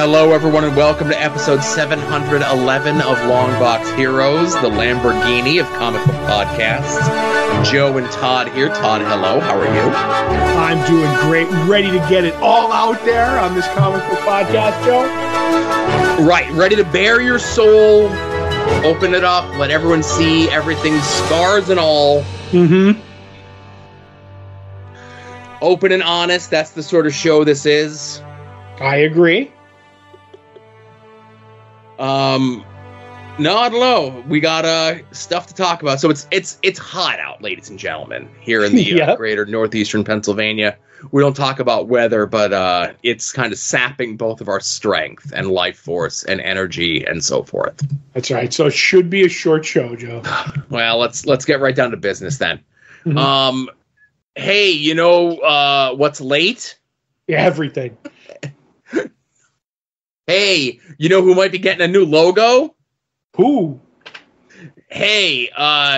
Hello, everyone, and welcome to episode 711 of Longbox Heroes, the Lamborghini of comic book podcasts. Joe and Todd here. Todd, hello. How are you? I'm doing great. Ready to get it all out there on this comic book podcast, Joe? Right. Ready to bare your soul, open it up, let everyone see everything, scars and all. Mm-hmm. Open and honest. That's the sort of show this is. I agree. No, I don't know. We got stuff to talk about. So it's hot out, ladies and gentlemen, here in the Yep. greater northeastern Pennsylvania. We don't talk about weather, but it's kind of sapping both of our strength and life force and energy and so forth. That's right. So it should be a short show, Joe. Well, let's get right down to business then. Mm-hmm. Hey, you know what's late? Yeah, everything. Hey, you know who might be getting a new logo? Who? Hey,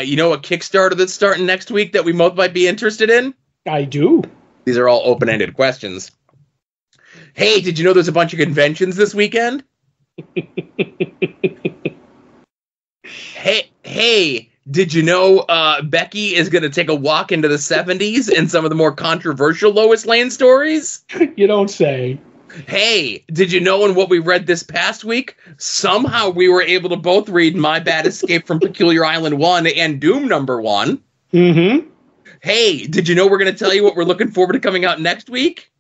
you know a Kickstarter that's starting next week that we both might be interested in? I do. These are all open-ended questions. Hey, did you know there's a bunch of conventions this weekend? Hey, did you know Beckie is going to take a walk into the 70s and some of the more controversial Lois Lane stories? You don't say. Hey, did you know in what we read this past week, somehow we were able to both read My Bad Escape from Peculiar Island 1 and Doom number 1? Mm-hmm. Hey, did you know we're going to tell you what we're looking forward to coming out next week?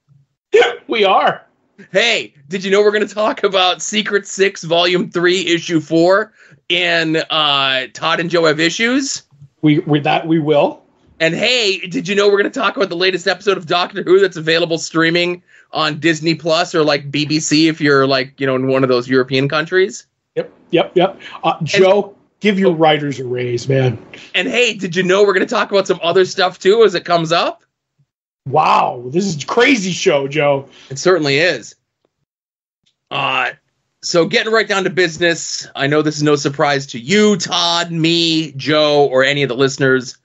We are. Hey, did you know we're going to talk about Secret 6 Volume 3 Issue 4 and Todd and Joe Have Issues? We will. And hey, did you know we're going to talk about the latest episode of Doctor Who that's available streaming on Disney Plus or like BBC if you're like, you know, in one of those European countries? Yep. Joe, give your writers a raise, man. And hey, did you know we're going to talk about some other stuff too as it comes up? Wow, this is a crazy show, Joe. It certainly is. So getting right down to business, I know this is no surprise to you, Todd, me, Joe, or any of the listeners.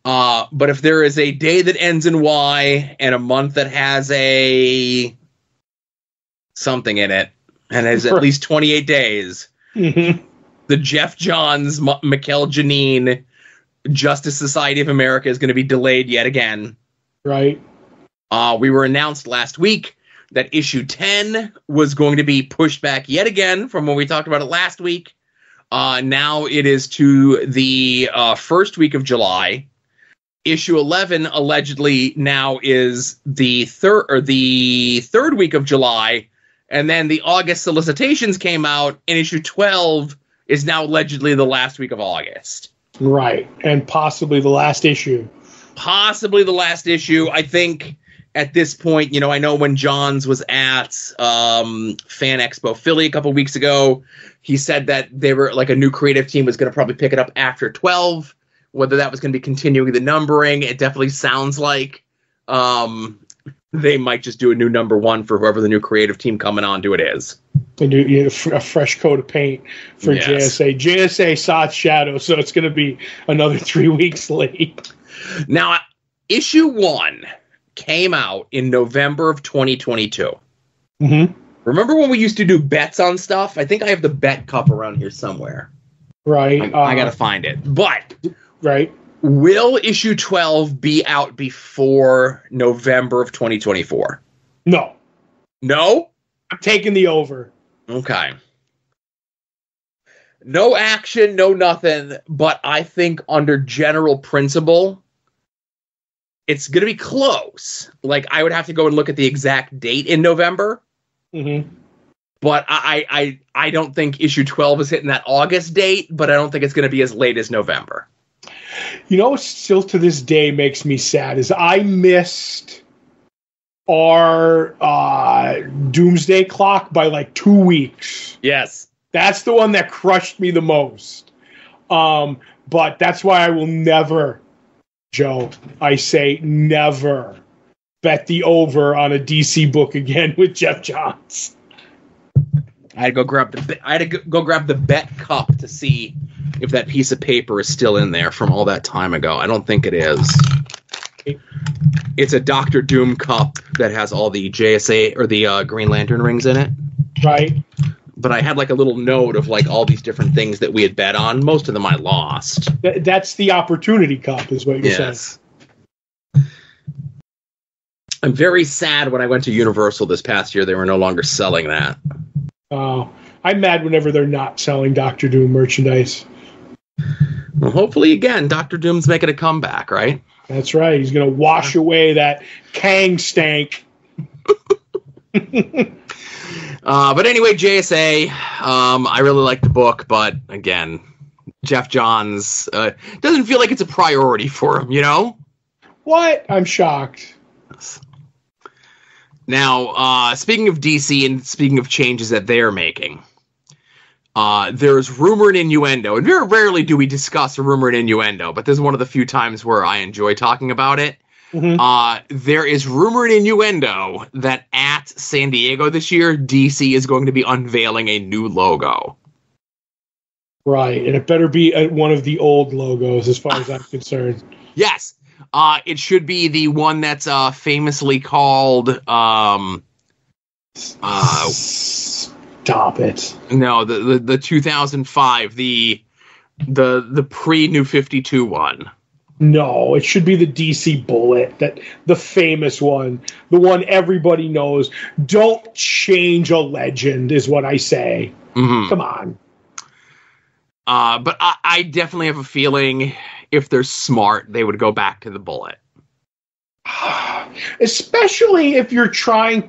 But if there is a day that ends in Y and a month that has a something in it and has at least 28 days, Mm-hmm. the Jeff Johns, Mikkel Janine Justice Society of America is going to be delayed yet again. Right. We were announced last week that issue 10 was going to be pushed back yet again from when we talked about it last week. Now it is to the first week of July. Issue 11 allegedly now is the third week of July, and then the August solicitations came out, and issue 12 is now allegedly the last week of August. Right, and possibly the last issue. Possibly the last issue. I think at this point, you know, I know when Johns was at Fan Expo Philly a couple weeks ago, he said that they were like a new creative team was going to probably pick it up after 12. Whether that was going to be continuing the numbering, it definitely sounds like they might just do a new number 1 for whoever the new creative team coming on to it is. A fresh coat of paint for Yes. JSA. JSA saw its shadow, so it's going to be another 3 weeks late. Now, issue 1 came out in November of 2022. Mm-hmm. Remember when we used to do bets on stuff? I think I have the bet cup around here somewhere. Right. I got to find it. But... Right. will issue 12 be out before November of 2024? No. No? I'm taking the over. Okay. No action, no nothing, but I think under general principle, it's going to be close. Like, I would have to go and look at the exact date in November. Mm-hmm. But I don't think issue 12 is hitting that August date, but I don't think it's going to be as late as November. You know what still to this day makes me sad is I missed our Doomsday Clock by like 2 weeks. Yes. That's the one that crushed me the most. But that's why I will never, Joe, I say never bet the over on a DC book again with Jeff Johns. I had to go grab the bet cup to see if that piece of paper is still in there from all that time ago. I don't think it is. It's a Doctor Doom cup that has all the JSA or the Green Lantern rings in it. Right. But I had like a little note of like all these different things that we had bet on. Most of them I lost. That's the opportunity cup, is what you're saying. I'm very sad when I went to Universal this past year, they were no longer selling that. Oh, I'm mad whenever they're not selling Doctor Doom merchandise. Well, hopefully, again, Doctor Doom's making a comeback, right? That's right. He's going to wash away that Kang stank. But anyway, JSA, I really like the book, but again, Jeff Johns doesn't feel like it's a priority for him, you know? What? I'm shocked. Now, speaking of DC and speaking of changes that they're making, there's rumor and innuendo, and very rarely do we discuss a rumor and innuendo, but this is one of the few times where I enjoy talking about it. Mm-hmm. There is rumor and innuendo that at San Diego this year, DC is going to be unveiling a new logo. Right, and it better be one of the old logos, as far as I'm concerned. Yes, it should be the one that's famously called. Stop it! No, the 2005, the pre-New 52 one. No, it should be the DC Bullet, the famous one, the one everybody knows. Don't change a legend, is what I say. Mm-hmm. Come on. But I definitely have a feeling if they're smart, they would go back to the Bullet. Especially if you're trying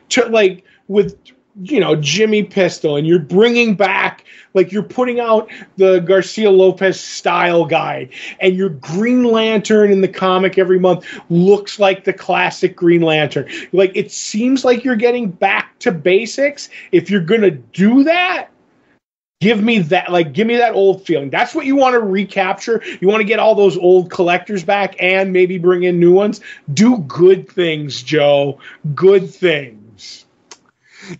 to like, with, you know, Jimmy Pistol, and you're bringing back, like, you're putting out the Garcia Lopez style guide, and your Green Lantern in the comic every month looks like the classic Green Lantern. Like, it seems like you're getting back to basics. If you're going to do that, give me that old feeling. That's what you want to recapture. You want to get all those old collectors back and maybe bring in new ones. Do good things, Joe. Good things.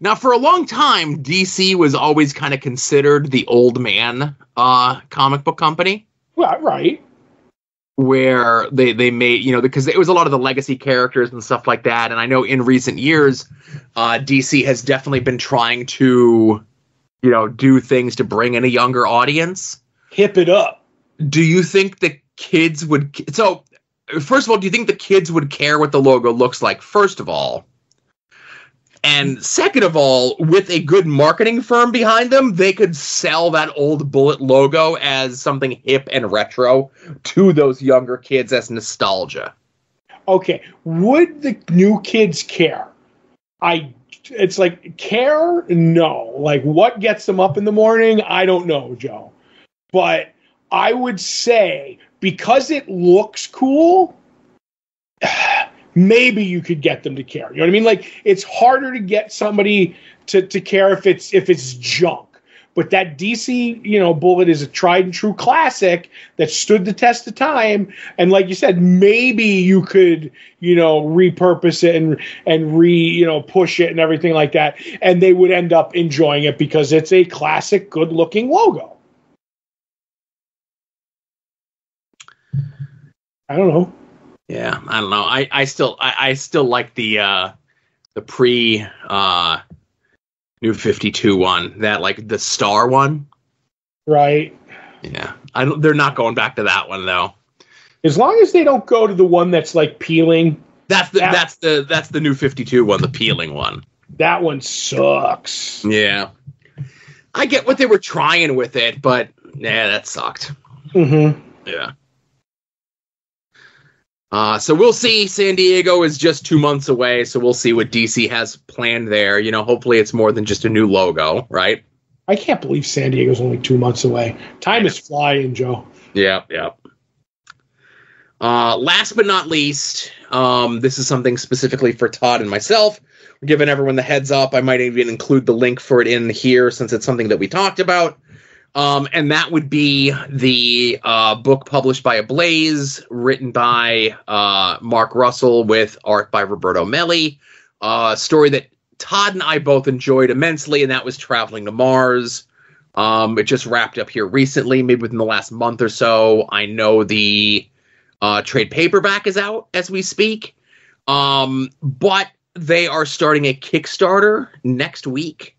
Now, for a long time, DC was always kind of considered the old man comic book company. Well, right. Where they made, you know, because it was a lot of the legacy characters and stuff like that. And I know in recent years, DC has definitely been trying to, you know, do things to bring in a younger audience. Hip it up. Do you think the kids would... So, first of all, do you think the kids would care what the logo looks like, first of all? And second of all, with a good marketing firm behind them, they could sell that old Bullet logo as something hip and retro to those younger kids as nostalgia. Okay, would the new kids care? It's like, care? No. Like, what gets them up in the morning? I don't know, Joe. But I would say, because it looks cool, maybe you could get them to care. You know what I mean? Like, it's harder to get somebody to care if it's junk. But that DC, you know, Bullet is a tried and true classic that stood the test of time. And like you said, maybe you could, you know, repurpose it and push it and everything like that. And they would end up enjoying it because it's a classic, good looking logo. I don't know. Yeah, I don't know. I still like the pre New 52 one, that, like, the star one. Right. Yeah. They're not going back to that one, though. As long as they don't go to the one that's like peeling. That's the New 52 one, the peeling one. That one sucks. Yeah. I get what they were trying with it, but yeah, that sucked. Mm-hmm. Yeah. So we'll see. San Diego is just 2 months away, so we'll see what DC has planned there. You know, hopefully it's more than just a new logo, right? I can't believe San Diego's only 2 months away. Time is flying, Joe. Yeah. Last but not least, this is something specifically for Todd and myself. We're giving everyone the heads up. I might even include the link for it in here since it's something that we talked about. And that would be the book published by Ablaze, written by Mark Russell with art by Roberto Melli. A story that Todd and I both enjoyed immensely, and that was Traveling to Mars. It just wrapped up here recently, maybe within the last month or so. I know the trade paperback is out as we speak. But they are starting a Kickstarter next week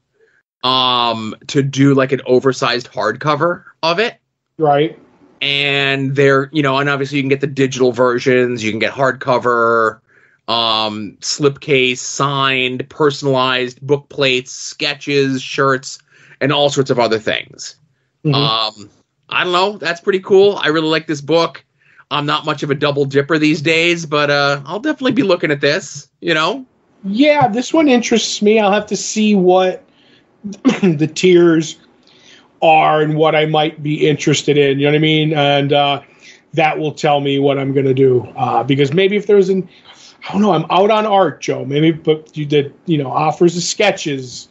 to do like an oversized hardcover of it. Right. And they're, and obviously you can get the digital versions, you can get hardcover, slipcase, signed, personalized book plates, sketches, shirts, and all sorts of other things. Mm-hmm. I don't know. That's pretty cool. I really like this book. I'm not much of a double dipper these days, but I'll definitely be looking at this, Yeah, this one interests me. I'll have to see what the tiers are and what I might be interested in. You know what I mean? And that will tell me what I'm going to do. Because maybe if there's I don't know, I'm out on art, Joe. Maybe, but you did, offers of sketches.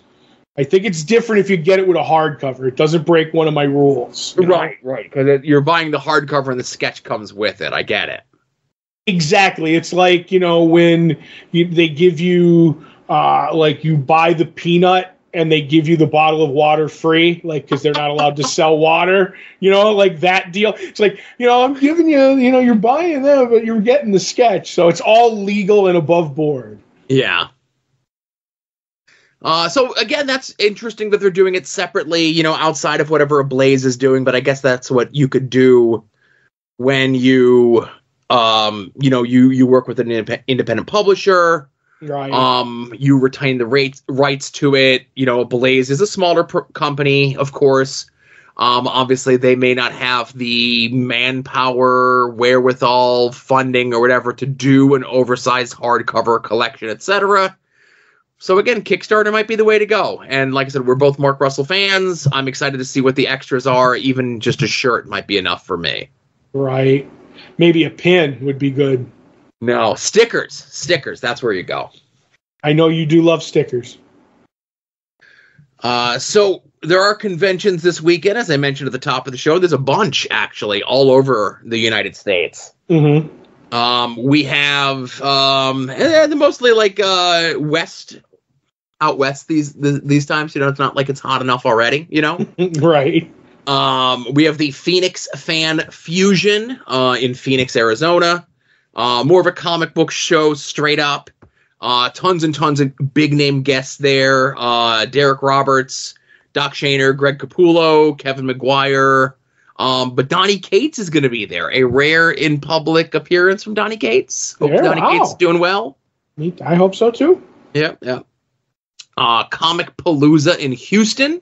I think it's different if you get it with a hardcover. It doesn't break one of my rules. Right. Because you're buying the hardcover and the sketch comes with it. I get it. Exactly. It's like, when they give you, like you buy the peanut and they give you the bottle of water free, like, because they're not allowed to sell water, like that deal. It's like, I'm giving you, you're buying them, but you're getting the sketch. So it's all legal and above board. Yeah. So again, that's interesting that they're doing it separately, outside of whatever Ablaze is doing. But I guess that's what you could do when you, you work with an independent publisher. Right. You retain the rights to it. Ablaze is a smaller company, of course. Obviously, they may not have the manpower, wherewithal, funding, or whatever to do an oversized hardcover collection, etc. So again, Kickstarter might be the way to go. And like I said, we're both Mark Russell fans. I'm excited to see what the extras are. Even just a shirt might be enough for me. Right. Maybe a pin would be good. No, stickers. That's where you go. I know you do love stickers. So there are conventions this weekend, as I mentioned at the top of the show. There's a bunch, actually, all over the United States. Mm-hmm. We have mostly like out west these times. It's not like it's hot enough already. Right. We have the Phoenix Fan Fusion in Phoenix, Arizona. More of a comic book show, straight up. Tons and tons of big name guests there. Derek Roberts, Doc Shaner, Greg Capullo, Kevin McGuire. But Donnie Cates is going to be there. A rare in public appearance from Donnie Cates. Hope Donnie Cates is doing well. I hope so too. Yeah. Comic Palooza in Houston.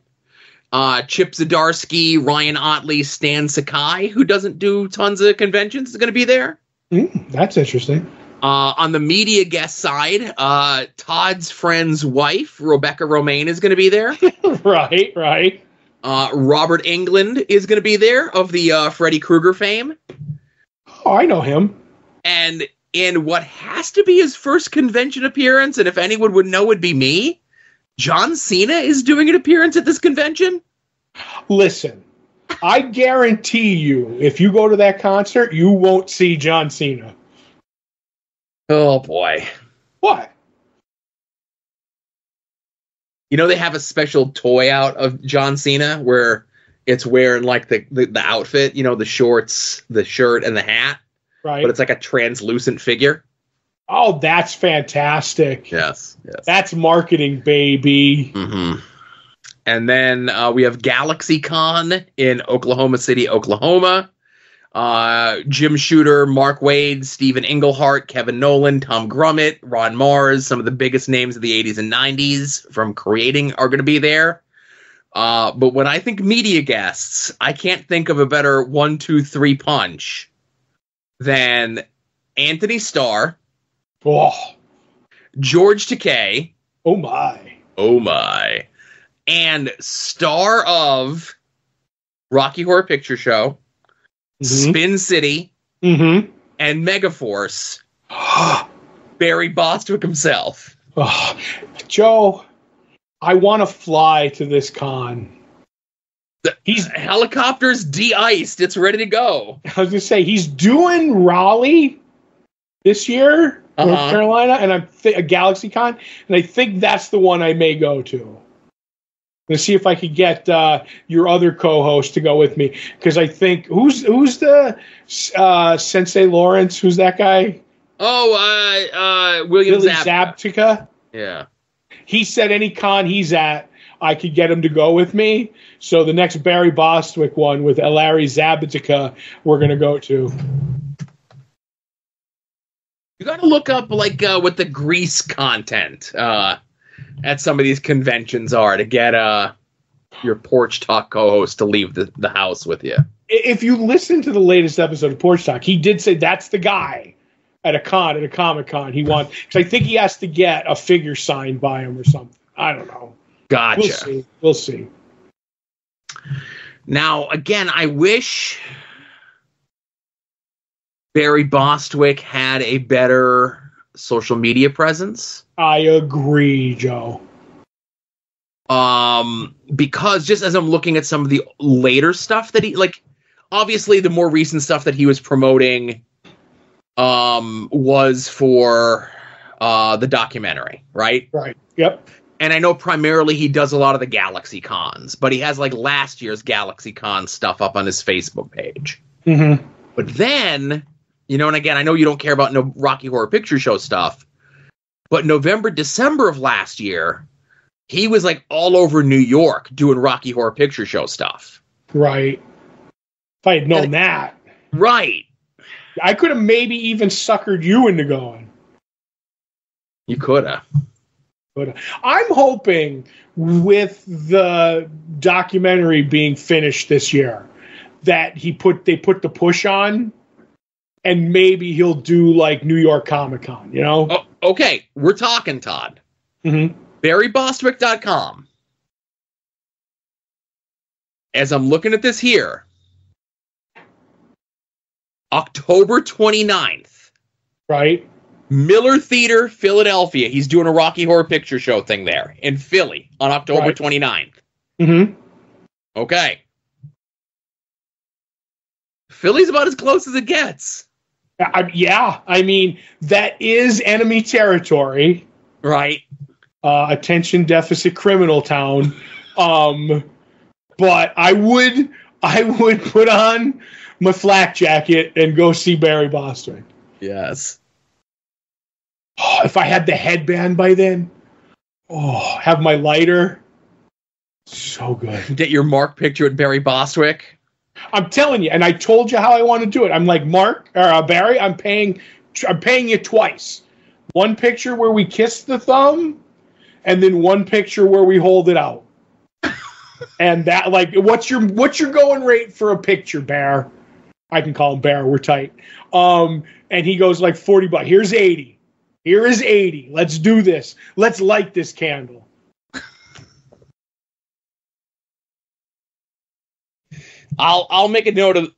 Chip Zdarsky, Ryan Otley, Stan Sakai, who doesn't do tons of conventions, is going to be there. That's interesting. On the media guest side, Todd's friend's wife, Rebecca Romaine, is going to be there. Right. Robert Englund is going to be there, of the Freddy Krueger fame. Oh, I know him. And in what has to be his first convention appearance, and if anyone would know, would be me, John Cena is doing an appearance at this convention. Listen, I guarantee you, if you go to that concert, you won't see John Cena. Oh, boy. What? They have a special toy out of John Cena where it's wearing like the outfit, the shorts, the shirt, and the hat. Right. But it's like a translucent figure. Oh, that's fantastic. Yes. That's marketing, baby. Mm-hmm. And then we have GalaxyCon in Oklahoma City, Oklahoma. Jim Shooter, Mark Wade, Stephen Englehart, Kevin Nolan, Tom Grummett, Ron Mars, some of the biggest names of the 80s and 90s from creating are going to be there. But when I think media guests, I can't think of a better 1, 2, 3 punch than Anthony Starr, George Takei. Oh my. And star of Rocky Horror Picture Show, Spin City, and Megaforce, Barry Bostwick himself. Joe, I want to fly to this con. He's helicopters de-iced. It's ready to go. I was going to say, he's doing Raleigh this year, North Carolina, and I'm a GalaxyCon, and I think that's the one I may go to. I'm going to see if I could get your other co-host to go with me, because I think who's the Sensei Lawrence? Who's that guy? Oh, William Zabka. Yeah. He said any con he's at, I could get him to go with me. So the next Barry Bostwick one with Larry Zabatica, we're going to go to. You got to look up what the grease content at some of these conventions are to get your Porch Talk co-host to leave the house with you. If you listen to the latest episode of Porch Talk, he did say that's the guy at a Comic-Con. He wants, because I think he has to get a figure signed by him or something. I don't know. Gotcha. We'll see. Now, again, I wish Barry Bostwick had a better social media presence. I agree, Joe. Because just as I'm looking at some of the later stuff that he, obviously the more recent stuff that he was promoting was for the documentary, right? Right. Yep. And I know primarily he does a lot of the Galaxy Cons, but he has last year's Galaxy Con stuff up on his Facebook page. Mm-hmm. But then, and again, I know you don't care about no Rocky Horror Picture Show stuff, but November, December of last year, he was all over New York doing Rocky Horror Picture Show stuff. Right. If I had known that. Right. I could have maybe even suckered you into going. You could have. I'm hoping with the documentary being finished this year that they put the push on, and maybe he'll do New York Comic-Con, Oh, okay, we're talking, Todd. Mm-hmm. BarryBostwick.com. As I'm looking at this here, October 29th. Right. Miller Theater, Philadelphia. He's doing a Rocky Horror Picture Show thing there in Philly on October 29th. Mm-hmm. Okay. Philly's about as close as it gets. Yeah. I mean, that is enemy territory. Right. Attention deficit criminal town. But I would put on my flak jacket and go see Barry Bostwick. Yes. Oh, if I had the headband by then, have my lighter, so good. Get your Mark picture at Barry Bostwick. I'm telling you, and I told you how I want to do it. I'm like, Barry, I'm paying you twice. One picture where we kiss the thumb, and then one picture where we hold it out. And that, what's your going rate for a picture, Bear? I can call him Bear. We're tight. And he goes $40. Here's 80. Here is 80. Let's do this. Let's light this candle. I'll make a note of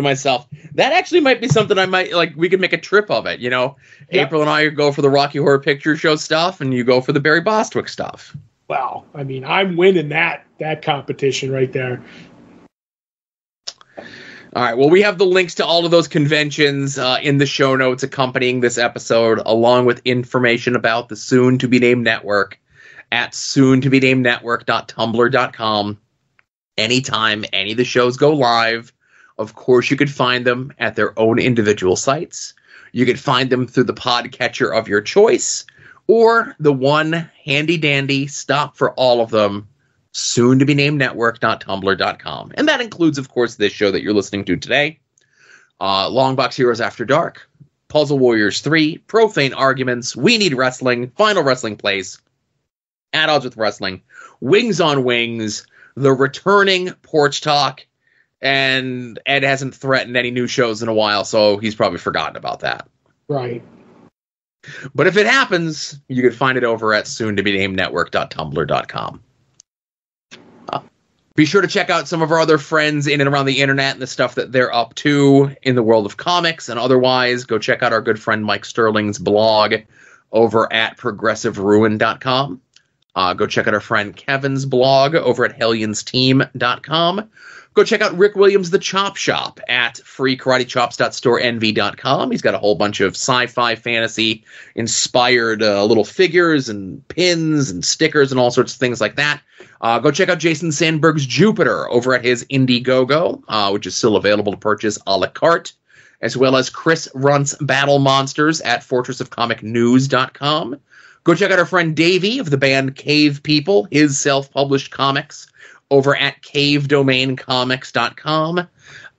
myself. That actually might be something I might we could make a trip of it, Yep. April and I go for the Rocky Horror Picture Show stuff, and you go for the Barry Bostwick stuff. Well, I mean, I'm winning that competition right there. All right. Well, we have the links to all of those conventions in the show notes accompanying this episode, along with information about the soon-to-be-named network at soon-to-be-named-network.tumblr.com. Anytime any of the shows go live, of course, you could find them at their own individual sites. You could find them through the podcatcher of your choice, or the one handy-dandy stop for all of them, soon-to-be-named-network.tumblr.com. And that includes, of course, this show that you're listening to today, Longbox Heroes After Dark, Puzzle Warriors 3, Profane Arguments, We Need Wrestling, Final Wrestling Place, At Odds with Wrestling, Wings on Wings, The Returning Porch Talk, and Ed hasn't threatened any new shows in a while, so he's probably forgotten about that. Right. But if it happens, you can find it over at soon-to-be-named-network.tumblr.com. Be sure to check out some of our other friends in and around the internet and the stuff that they're up to in the world of comics and otherwise. Go check out our good friend Mike Sterling's blog over at progressiveruin.com. Go check out our friend Kevin's blog over at helionsteam.com. Go check out Rick Williams' The Chop Shop at freekaratechops.storenvy.com. He's got a whole bunch of sci-fi fantasy inspired little figures and pins and stickers and all sorts of things like that. Go check out Jason Sandberg's Jupiter over at his Indiegogo, which is still available to purchase a la carte, as well as Chris Runt's Battle Monsters at fortressofcomicnews.com. Go check out our friend Davey of the band Cave People, his self-published comics over at cavedomaincomics.com.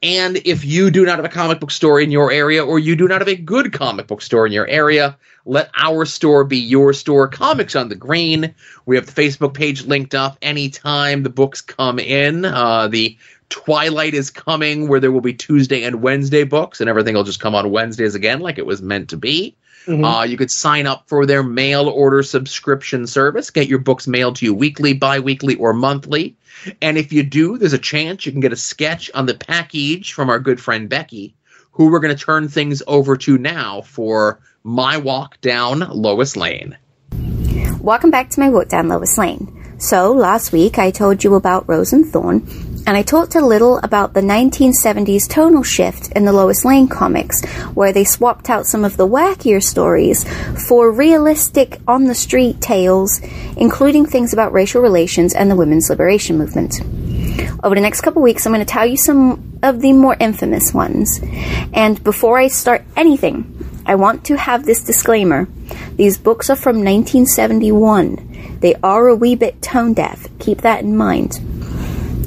And if you do not have a comic book store in your area, or you do not have a good comic book store in your area, let our store be your store. Comics on the Green. We have the Facebook page linked up anytime the books come in. The Twilight is coming, where there will be Tuesday and Wednesday books, and everything will just come on Wednesdays again like it was meant to be. Mm-hmm. You could sign up for their mail order subscription service. Get your books mailed to you weekly, bi-weekly, or monthly. And if you do, there's a chance you can get a sketch on the package from our good friend Beckie, who we're going to turn things over to now for my Walk Down Lois Lane. Welcome back to my Walk Down Lois Lane. So, last week I told you about Rose and Thorn, and I talked a little about the 1970s tonal shift in the Lois Lane comics, where they swapped out some of the wackier stories for realistic on-the-street tales, including things about racial relations and the women's liberation movement. Over the next couple weeks, I'm going to tell you some of the more infamous ones. And before I start anything, I want to have this disclaimer. These books are from 1971. They are a wee bit tone-deaf. Keep that in mind.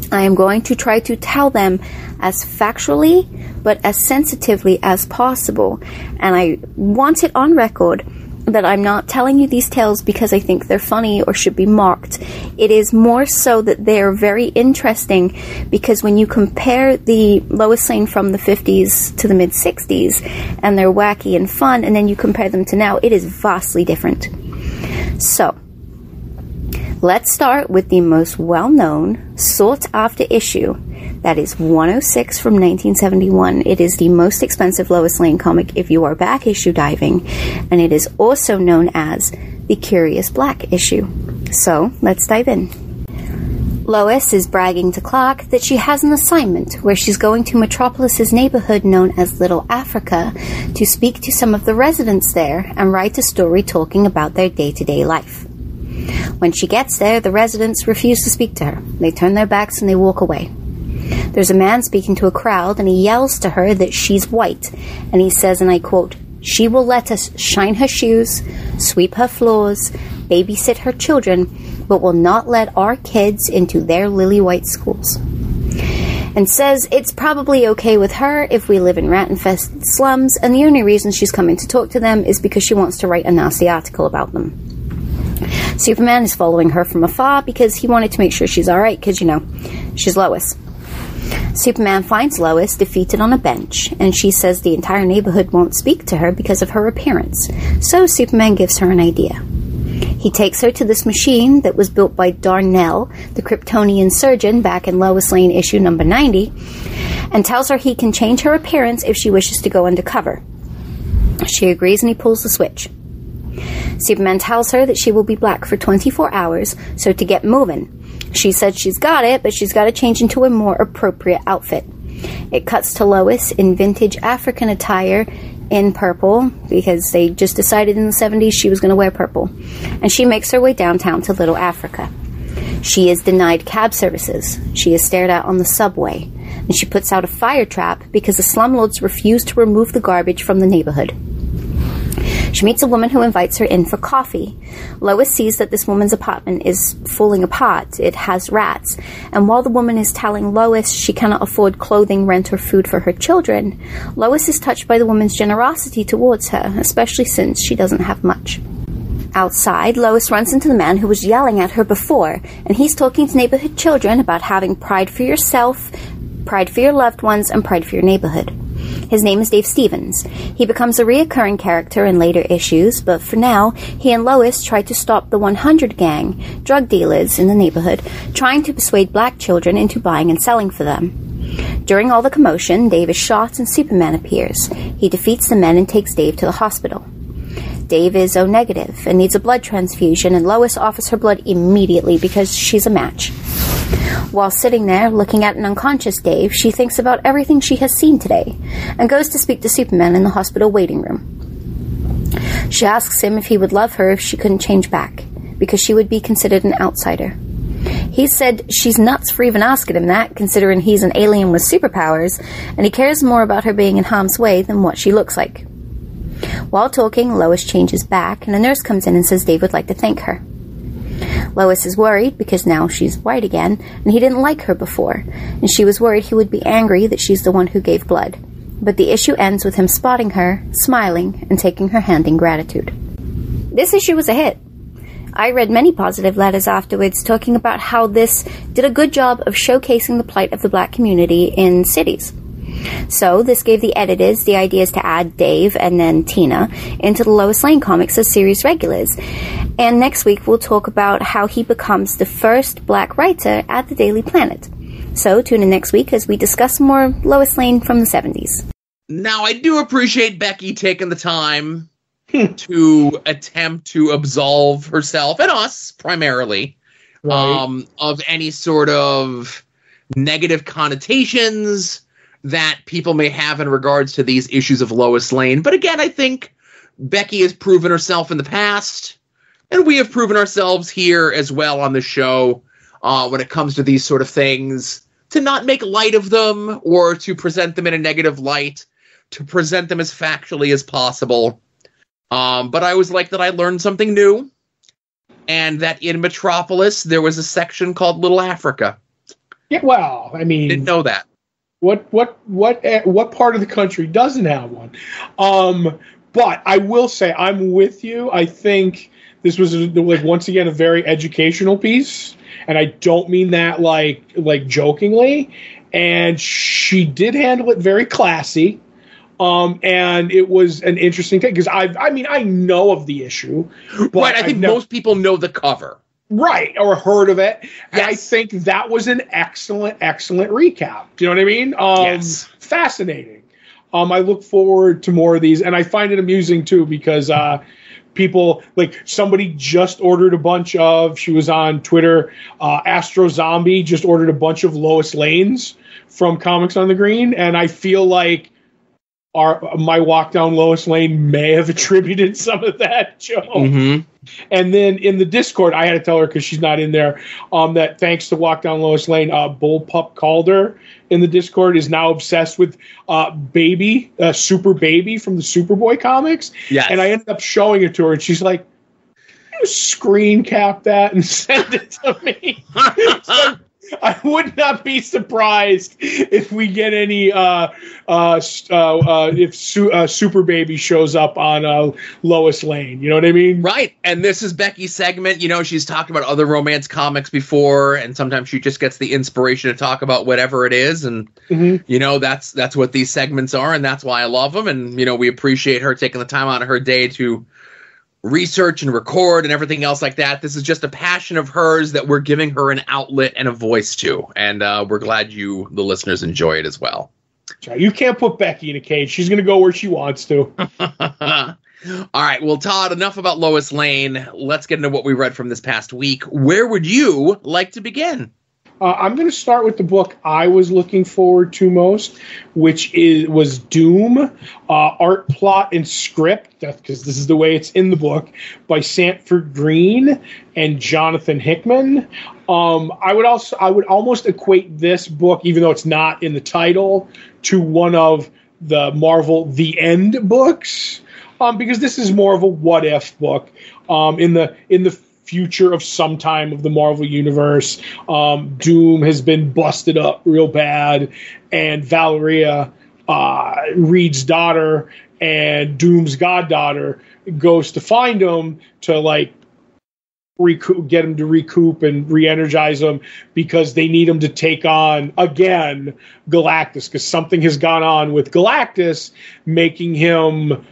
I am going to try to tell them as factually, but as sensitively as possible. And I want it on record that I'm not telling you these tales because I think they're funny or should be mocked. It is more so that they're very interesting, because when you compare the Lois Lane from the 50s to the mid-60s, and they're wacky and fun, and then you compare them to now, it is vastly different. So, let's start with the most well-known, sought-after issue. That is 106 from 1971. It is the most expensive Lois Lane comic if you are back issue diving, and it is also known as the Curious Black issue. So, let's dive in. Lois is bragging to Clark that she has an assignment where she's going to Metropolis's neighborhood known as Little Africa to speak to some of the residents there and write a story talking about their day-to-day life. When she gets there, the residents refuse to speak to her. They turn their backs and they walk away. There's a man speaking to a crowd, and he yells to her that she's white, and he says, and I quote, "She will let us shine her shoes, sweep her floors, babysit her children, but will not let our kids into their lily-white schools." And says it's probably okay with her if we live in rat-infested slums, and the only reason she's coming to talk to them is because she wants to write a nasty article about them. Superman is following her from afar because he wanted to make sure she's alright, because, you know, she's Lois. Superman finds Lois defeated on a bench, and she says the entire neighborhood won't speak to her because of her appearance. So Superman gives her an idea. He takes her to this machine that was built by Darnell, the Kryptonian surgeon, back in Lois Lane issue number 90, and tells her he can change her appearance if she wishes to go undercover. She agrees, and he pulls the switch. Superman tells her that she will be black for 24 hours, so to get moving. She said she's got it, but she's got to change into a more appropriate outfit. It cuts to Lois in vintage African attire in purple, because they just decided in the 70s she was going to wear purple. And she makes her way downtown to Little Africa. She is denied cab services. She is stared at on the subway. And she puts out a fire trap because the slumlords refuse to remove the garbage from the neighborhood. She meets a woman who invites her in for coffee. Lois sees that this woman's apartment is falling apart. It has rats. And while the woman is telling Lois she cannot afford clothing, rent, or food for her children, Lois is touched by the woman's generosity towards her, especially since she doesn't have much. Outside, Lois runs into the man who was yelling at her before, and he's talking to neighborhood children about having pride for yourself, pride for your loved ones, and pride for your neighborhood. His name is Dave Stevens. He becomes a reoccurring character in later issues, but for now, he and Lois try to stop the 100 gang, drug dealers in the neighborhood, trying to persuade black children into buying and selling for them. During all the commotion, Dave is shot and Superman appears. He defeats the men and takes Dave to the hospital. Dave is O negative and needs a blood transfusion, and Lois offers her blood immediately because she's a match. While sitting there, looking at an unconscious Dave, she thinks about everything she has seen today, and goes to speak to Superman in the hospital waiting room. She asks him if he would love her if she couldn't change back, because she would be considered an outsider. He said she's nuts for even asking him that, considering he's an alien with superpowers, and he cares more about her being in harm's way than what she looks like. While talking, Lois changes back, and a nurse comes in and says Dave would like to thank her. Lois is worried because now she's white again, and he didn't like her before, and she was worried he would be angry that she's the one who gave blood. But the issue ends with him spotting her, smiling, and taking her hand in gratitude. This issue was a hit. I read many positive letters afterwards talking about how this did a good job of showcasing the plight of the black community in cities. So this gave the editors the ideas to add Dave and then Tina into the Lois Lane comics as series regulars. And next week we'll talk about how he becomes the first black writer at the Daily Planet. So tune in next week as we discuss more Lois Lane from the 70s. Now, I do appreciate Beckie taking the time to attempt to absolve herself, and us primarily, of any sort of negative connotations that people may have in regards to these issues of Lois Lane. But again, I think Beckie has proven herself in the past, and we have proven ourselves here as well on the show when it comes to these sort of things, to not make light of them or to present them in a negative light, to present them as factually as possible. But I always like that I learned something new, and that in Metropolis there was a section called Little Africa. Yeah, well, I mean, didn't know that. What part of the country doesn't have one? But I will say I'm with you. I think this was once again a very educational piece, and I don't mean that like jokingly. And she did handle it very classy. And it was an interesting thing because I know of the issue, but right. I think most people know the cover, right, or heard of it. Yes. And I think that was an excellent recap. Do you know what I mean? Yes. Fascinating. I look forward to more of these, and I find it amusing too because people, like, somebody just ordered a bunch of. She was on Twitter. Astro Zombie just ordered a bunch of Lois Lanes from Comics on the Green, and I feel like my Walk Down Lois Lane may have attributed some of that, Joe. Mm-hmm. And then in the Discord, I had to tell her because she's not in there, that thanks to Walk Down Lois Lane, Bullpup Calder in the Discord is now obsessed with Baby, Super Baby from the Superboy comics. Yes. And I ended up showing it to her, and she's like, you screen cap that and send it to me. So, I would not be surprised if we get any if Super Baby shows up on Lois Lane. You know what I mean? Right. And this is Beckie's segment. You know, she's talked about other romance comics before, and sometimes she just gets the inspiration to talk about whatever it is. And, you know, that's what these segments are, and that's why I love them. And, you know, we appreciate her taking the time out of her day to research and record and everything else like that. This is just a passion of hers that we're giving her an outlet and a voice to, and we're glad you, the listeners, enjoy it as well. You can't put Beckie in a cage. She's going to go where she wants to. All right, well, Todd, enough about Lois Lane. Let's get into what we read from this past week. Where would you like to begin? I'm going to start with the book I was looking forward to most, which was Doom, art, plot, and script, because this is the way it's in the book, by Sanford Green and Jonathan Hickman. I would almost equate this book, even though it's not in the title, to one of the Marvel The End books, because this is more of a what if book. In the future of some time of the Marvel Universe, Doom has been busted up real bad, and Valeria, Reed's daughter and Doom's goddaughter, goes to find him to get him to recoup and re-energize him because they need him to take on again Galactus, because something has gone on with Galactus, making him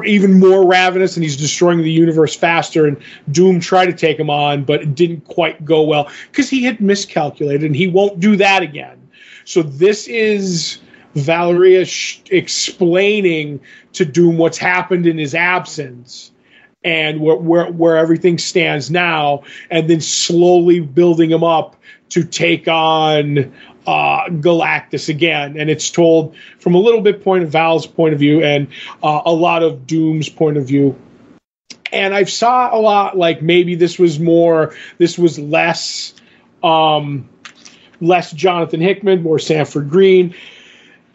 even more ravenous, and he's destroying the universe faster. And Doom tried to take him on, but it didn't quite go well because he had miscalculated, and he won't do that again. So this is Valeria explaining to Doom what's happened in his absence and where everything stands now, and then slowly building him up to take on Galactus again. And it's told from a little bit point of Val's point of view and a lot of Doom's point of view. And I saw a lot like maybe this was less Jonathan Hickman, more Sanford Green.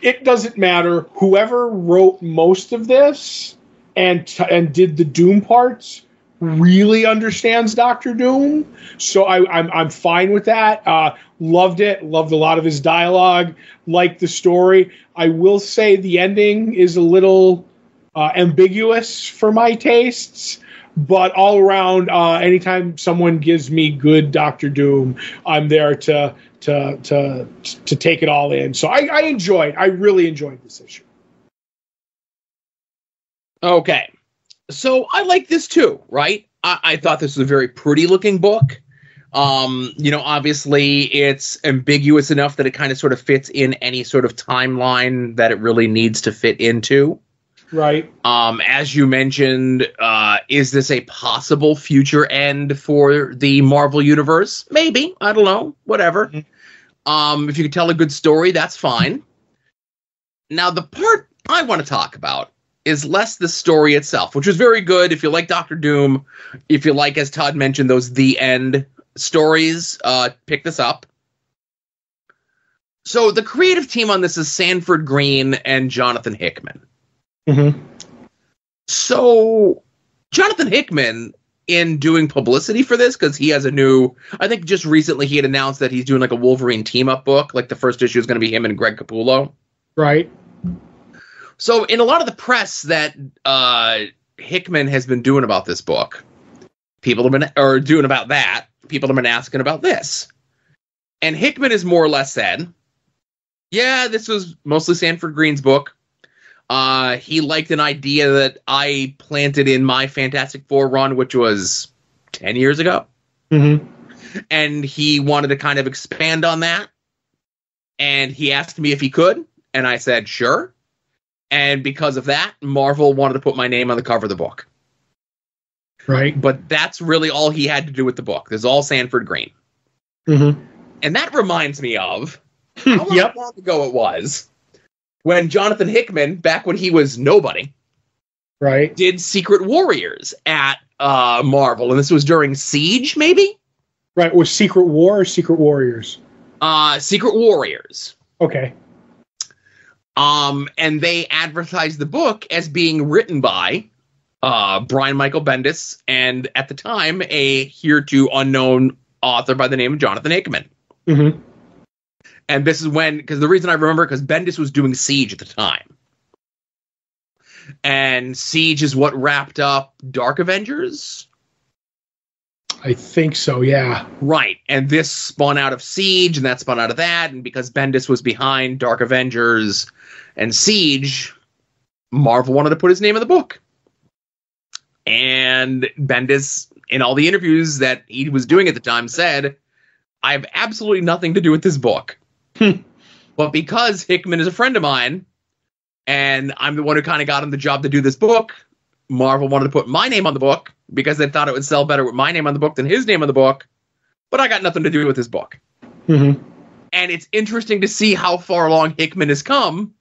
it doesn't matter. Whoever wrote most of this and did the Doom parts really understands Doctor Doom, so I'm fine with that. Loved it. Loved a lot of his dialogue. Liked the story. I will say the ending is a little ambiguous for my tastes, but all around, anytime someone gives me good Doctor Doom, I'm there to take it all in. So I really enjoyed this issue. Okay. So I like this too, right? I thought this was a very pretty looking book. Obviously it's ambiguous enough that it kind of sort of fits in any sort of timeline that it really needs to fit into. Right. As you mentioned, is this a possible future end for the Marvel Universe? Maybe. I don't know. Whatever. Mm-hmm. If you can tell a good story, that's fine. Now, the part I want to talk about is less the story itself, which is very good. If you like Doctor Doom, if you like, as Todd mentioned, those The End stories, pick this up. So the creative team on this is Sanford Greene and Jonathan Hickman. Mm-hmm. So Jonathan Hickman, in doing publicity for this, because he has I think just recently he had announced that he's doing like a Wolverine team-up book, like the first issue is going to be him and Greg Capullo. Right. So in a lot of the press that Hickman has been doing about this book, people have been asking about this. And Hickman has more or less said, yeah, this was mostly Sanford Greene's book. He liked an idea that I planted in my Fantastic Four run, which was 10 years ago. Mm-hmm. And he wanted to kind of expand on that. And he asked me if he could. And I said, sure. And because of that, Marvel wanted to put my name on the cover of the book. Right. But that's really all he had to do with the book. This is all Sanford Greene. Mm-hmm. And that reminds me of how long ago it was when Jonathan Hickman, back when he was nobody, right, did Secret Warriors at Marvel. And this was during Siege, maybe? Right. Was Secret War or Secret Warriors? Secret Warriors. Okay. And they advertised the book as being written by Brian Michael Bendis and, at the time, a hereto unknown author by the name of Jonathan Hickman. Mm-hmm. And this is when, because the reason I remember, because Bendis was doing Siege at the time. And Siege is what wrapped up Dark Avengers? I think so, yeah. Right. And this spun out of Siege, and that spun out of that. And because Bendis was behind Dark Avengers and Siege, Marvel wanted to put his name in the book. And Bendis, in all the interviews that he was doing at the time, said, I have absolutely nothing to do with this book. But because Hickman is a friend of mine, and I'm the one who kind of got him the job to do this book, Marvel wanted to put my name on the book because they thought it would sell better with my name on the book than his name on the book. But I got nothing to do with this book. Mm-hmm. And it's interesting to see how far along Hickman has come,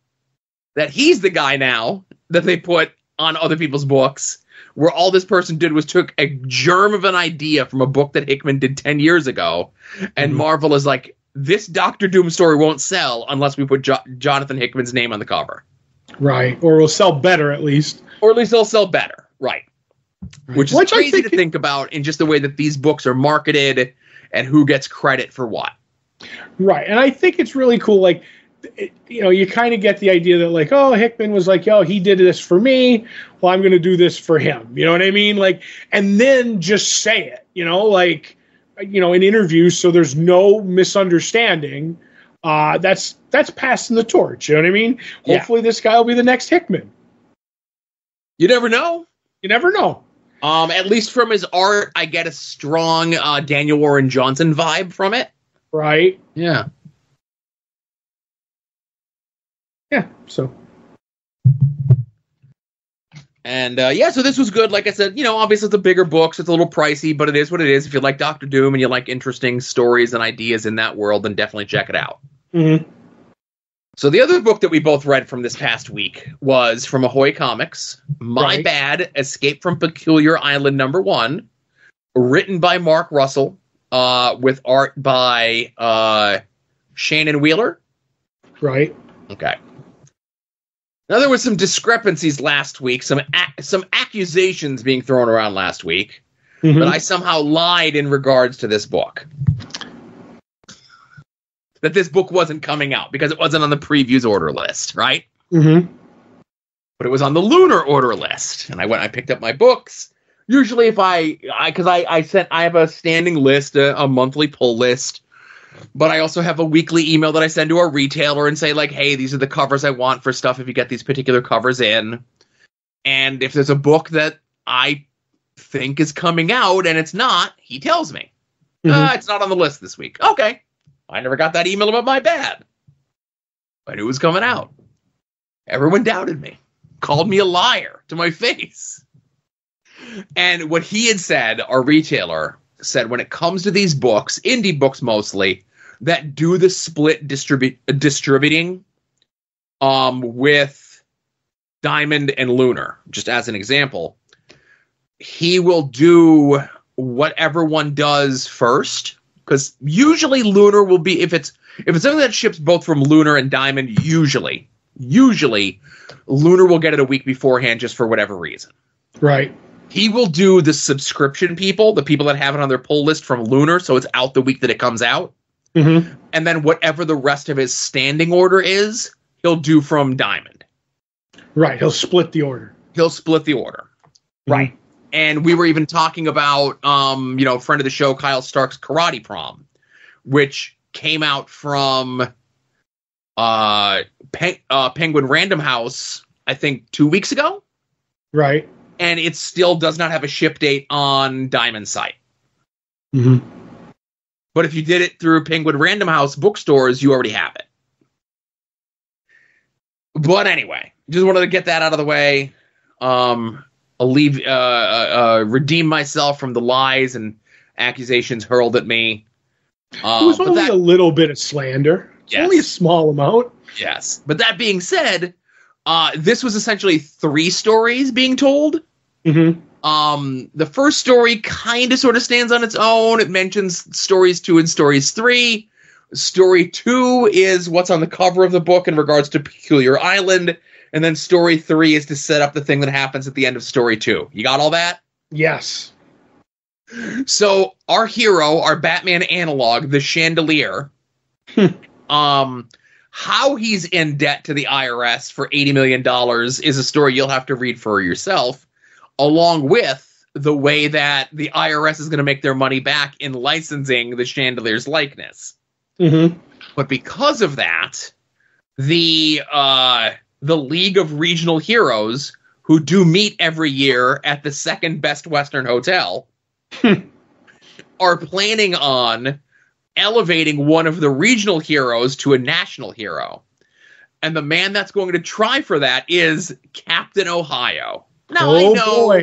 that he's the guy now that they put on other people's books, where all this person did was took a germ of an idea from a book that Hickman did 10 years ago, and Marvel is like, this Doctor Doom story won't sell unless we put Jonathan Hickman's name on the cover. Right. Or will sell better, at least. Or at least they'll sell better. Right. Which is crazy to think about in just the way that these books are marketed and who gets credit for what. Right. And I think it's really cool. Like, you kind of get the idea that, like, oh, Hickman was like, yo, he did this for me. Well, I'm going to do this for him. You know what I mean? Like, and then just say it, in interviews, so there's no misunderstanding. That's passing the torch. You know what I mean? Yeah. Hopefully this guy will be the next Hickman. You never know. You never know. At least from his art, I get a strong Daniel Warren Johnson vibe from it. Right. Yeah. Yeah. So. And, so this was good. Like I said, obviously it's a bigger book, so it's a little pricey, but it is what it is. If you like Doctor Doom and you like interesting stories and ideas in that world, then definitely check it out. Mm-hmm. So the other book that we both read from this past week was from Ahoy Comics, My Bad, Escape from Peculiar Island #1, written by Mark Russell, with art by Shannon Wheeler. Right. Okay. Now, there was some discrepancies last week, some accusations being thrown around last week, that I somehow lied in regards to this book. That this book wasn't coming out because it wasn't on the previews order list, right? Mm-hmm. But it was on the lunar order list, and I picked up my books. Usually, if I have a standing list, a monthly pull list, but I also have a weekly email that I send to a retailer and say, like, hey, these are the covers I want for stuff if you get these particular covers in. And if there's a book that I think is coming out and it's not, he tells me, it's not on the list this week. Okay. I never got that email about my bad. I knew it was coming out. Everyone doubted me. Called me a liar to my face. And what he had said, our retailer said, when it comes to these books, indie books mostly, that do the split distributing with Diamond and Lunar, just as an example, he will do whatever one does first, because usually Lunar will be, if it's something that ships both from Lunar and Diamond, usually Lunar will get it a week beforehand just for whatever reason. Right. He will do the subscription people, the people that have it on their pull list from Lunar, so it's out the week that it comes out. Mm-hmm. And then whatever the rest of his standing order is, he'll do from Diamond. Right. He'll split the order. Mm-hmm. Right. And we were even talking about, friend of the show, Kyle Stark's Karate Prom, which came out from Penguin Random House, I think 2 weeks ago. Right. And it still does not have a ship date on Diamond's site. Mm-hmm. But if you did it through Penguin Random House bookstores, you already have it. But anyway, just wanted to get that out of the way. I'll redeem myself from the lies and accusations hurled at me. It was only a little bit of slander. It's only a small amount. Yes. But that being said, this was essentially 3 stories being told. Mm-hmm. The first story kind of sort of stands on its own. It mentions stories 2 and stories 3. Story 2 is what's on the cover of the book in regards to Peculiar Island. And then story 3 is to set up the thing that happens at the end of story 2. You got all that? Yes. So our hero, our Batman analog, the Chandelier, how he's in debt to the IRS for $80 million is a story you'll have to read for yourself, along with the way that the IRS is going to make their money back in licensing the Chandelier's likeness. Mm-hmm. But because of that, the League of Regional Heroes, who do meet every year at the second best Western hotel, are planning on elevating one of the regional heroes to a national hero. And the man that's going to try for that is Captain Ohio. Now, I know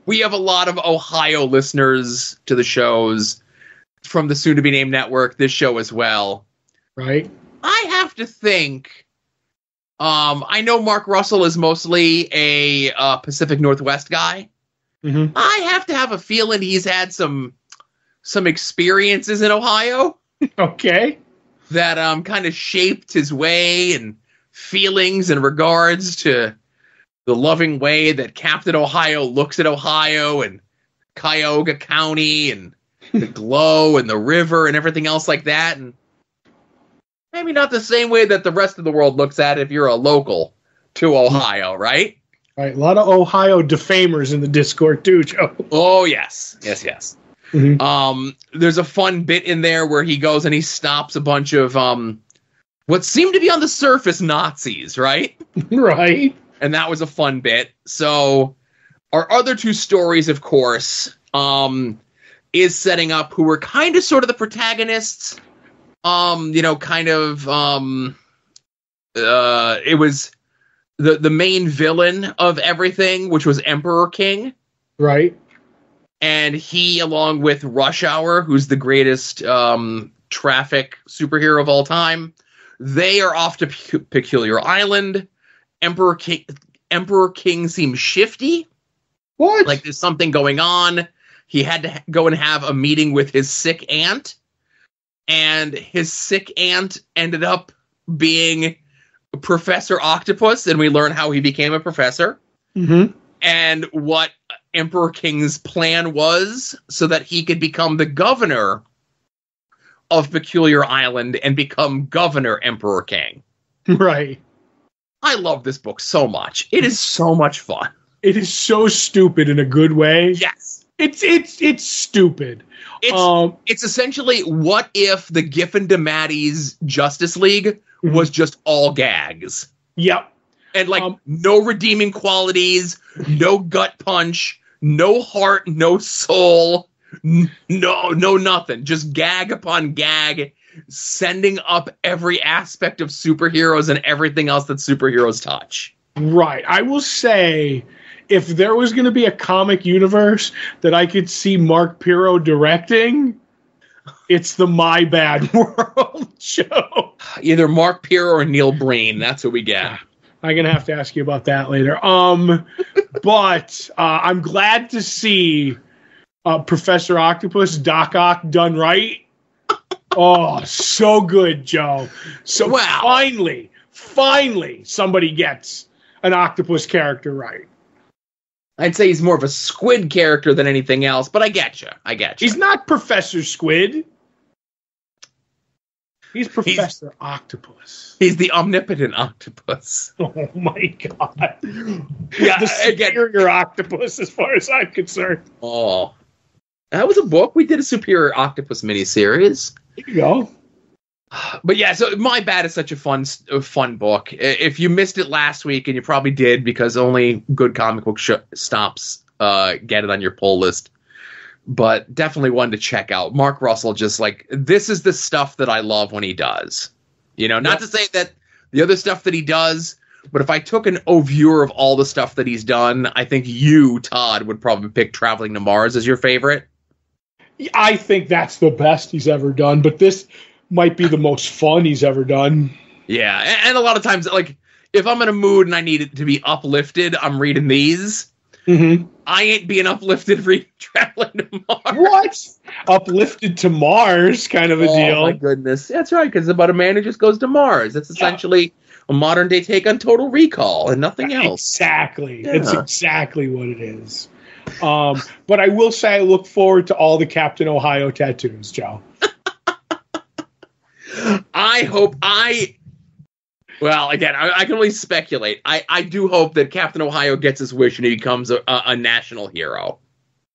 we have a lot of Ohio listeners to the shows from the soon-to-be-named network, this show as well. Right. I have to think... I know Mark Russell is mostly a Pacific Northwest guy. Mm-hmm. I have to have a feeling he's had some experiences in Ohio. Okay. That kind of shaped his way and feelings in regards to the loving way that Captain Ohio looks at Ohio and Cuyahoga County and the glow and the river and everything else like that. And maybe not the same way that the rest of the world looks at it if you're a local to Ohio, right? Right. A lot of Ohio defamers in the Discord too, Joe. Oh, yes. Yes. Mm-hmm. There's a fun bit in there where he goes and he stops a bunch of what seem to be on the surface Nazis, right? Right. And that was a fun bit. So our other 2 stories, of course, is setting up who were kind of sort of the protagonists. It was the main villain of everything, which was Emperor King. Right. And he, along with Rush Hour, who's the greatest traffic superhero of all time, they are off to Peculiar Island. Emperor King seems shifty. What? Like there's something going on. He had to go and have a meeting with his sick aunt. And his sick aunt ended up being Professor Octopus, and we learn how he became a professor, and what Emperor King's plan was so that he could become the governor of Peculiar Island and become Governor Emperor King. Right. I love this book so much. It is so much fun. It is so stupid in a good way. Yes. It's stupid. It's essentially, what if the Giffen DeMatteis Justice League was just all gags? Yep. And no redeeming qualities, no gut punch, no heart, no soul, no nothing. Just gag upon gag, sending up every aspect of superheroes and everything else that superheroes touch. Right. I will say, if there was going to be a comic universe that I could see Mark Pirro directing, it's the My Bad World show. Either Mark Pirro or Neil Breen. That's what we get. I'm going to have to ask you about that later. But I'm glad to see Professor Octopus, Doc Ock done right. Oh, so good, Joe. So finally, somebody gets an octopus character right. I'd say he's more of a squid character than anything else, but I get you. He's not Professor Squid. He's Professor Octopus. He's the omnipotent octopus. Oh, my God. Yeah, the superior octopus, as far as I'm concerned. Oh. That was a book. We did a Superior Octopus miniseries. There you go. But yeah, so My Bad is such a fun book. If you missed it last week, and you probably did because only good comic book stops get it on your pull list, but definitely one to check out. Mark Russell, just this is the stuff that I love when he does. Not to say that the other stuff that he does, but if I took an overview of all the stuff that he's done, I think you, Todd, would probably pick Traveling to Mars as your favorite. I think that's the best he's ever done, but this might be the most fun he's ever done. Yeah, and a lot of times, if I'm in a mood and I need it to be uplifted, I'm reading these. Mm-hmm. I ain't being uplifted reading Traveling to Mars. What? Uplifted to Mars kind of a deal. Oh, my goodness. That's right, because it's about a man who just goes to Mars. That's essentially a modern-day take on Total Recall and nothing else. Exactly. Yeah. It's exactly what it is. But I will say I look forward to all the Captain Ohio tattoos, Joe. Well, again, I can only speculate. I do hope that Captain Ohio gets his wish and he becomes a national hero.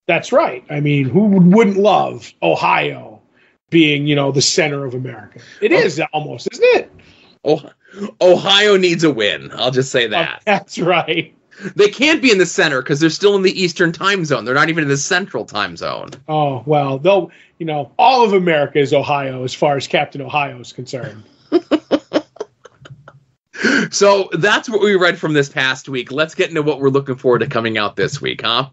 That's right. I mean, who wouldn't love Ohio being, the center of America? It is almost, isn't it? Ohio needs a win. I'll just say that. That's right. They can't be in the center because they're still in the Eastern time zone. They're not even in the Central time zone. Oh, well, they'll, all of America is Ohio as far as Captain Ohio is concerned. So that's what we read from this past week. Let's get into what we're looking forward to coming out this week, huh?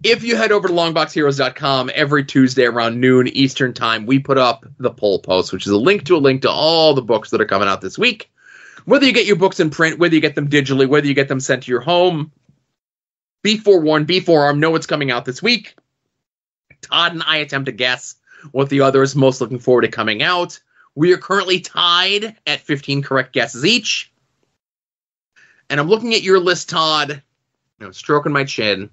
If you head over to longboxheroes.com every Tuesday around noon Eastern time, we put up the poll post, which is a link to all the books that are coming out this week. Whether you get your books in print, whether you get them digitally, whether you get them sent to your home, be forewarned, be forearmed, know what's coming out this week. Todd and I attempt to guess what the other is most looking forward to coming out. We are currently tied at 15 correct guesses each. And I'm looking at your list, Todd. I'm stroking my chin.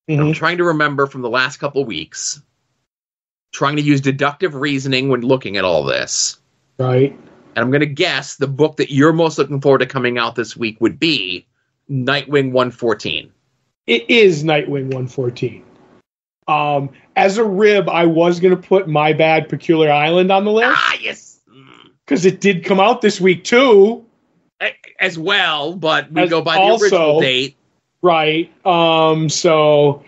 Mm-hmm. I'm trying to remember from the last couple weeks. Trying to use deductive reasoning when looking at all this. Right. And I'm going to guess the book that you're most looking forward to coming out this week would be Nightwing 114. It is Nightwing 114. As a rib, I was going to put My Bad Peculiar Island on the list. Ah, yes. Because it did come out this week, too. As well, but we go by the original date. Right. Nightwing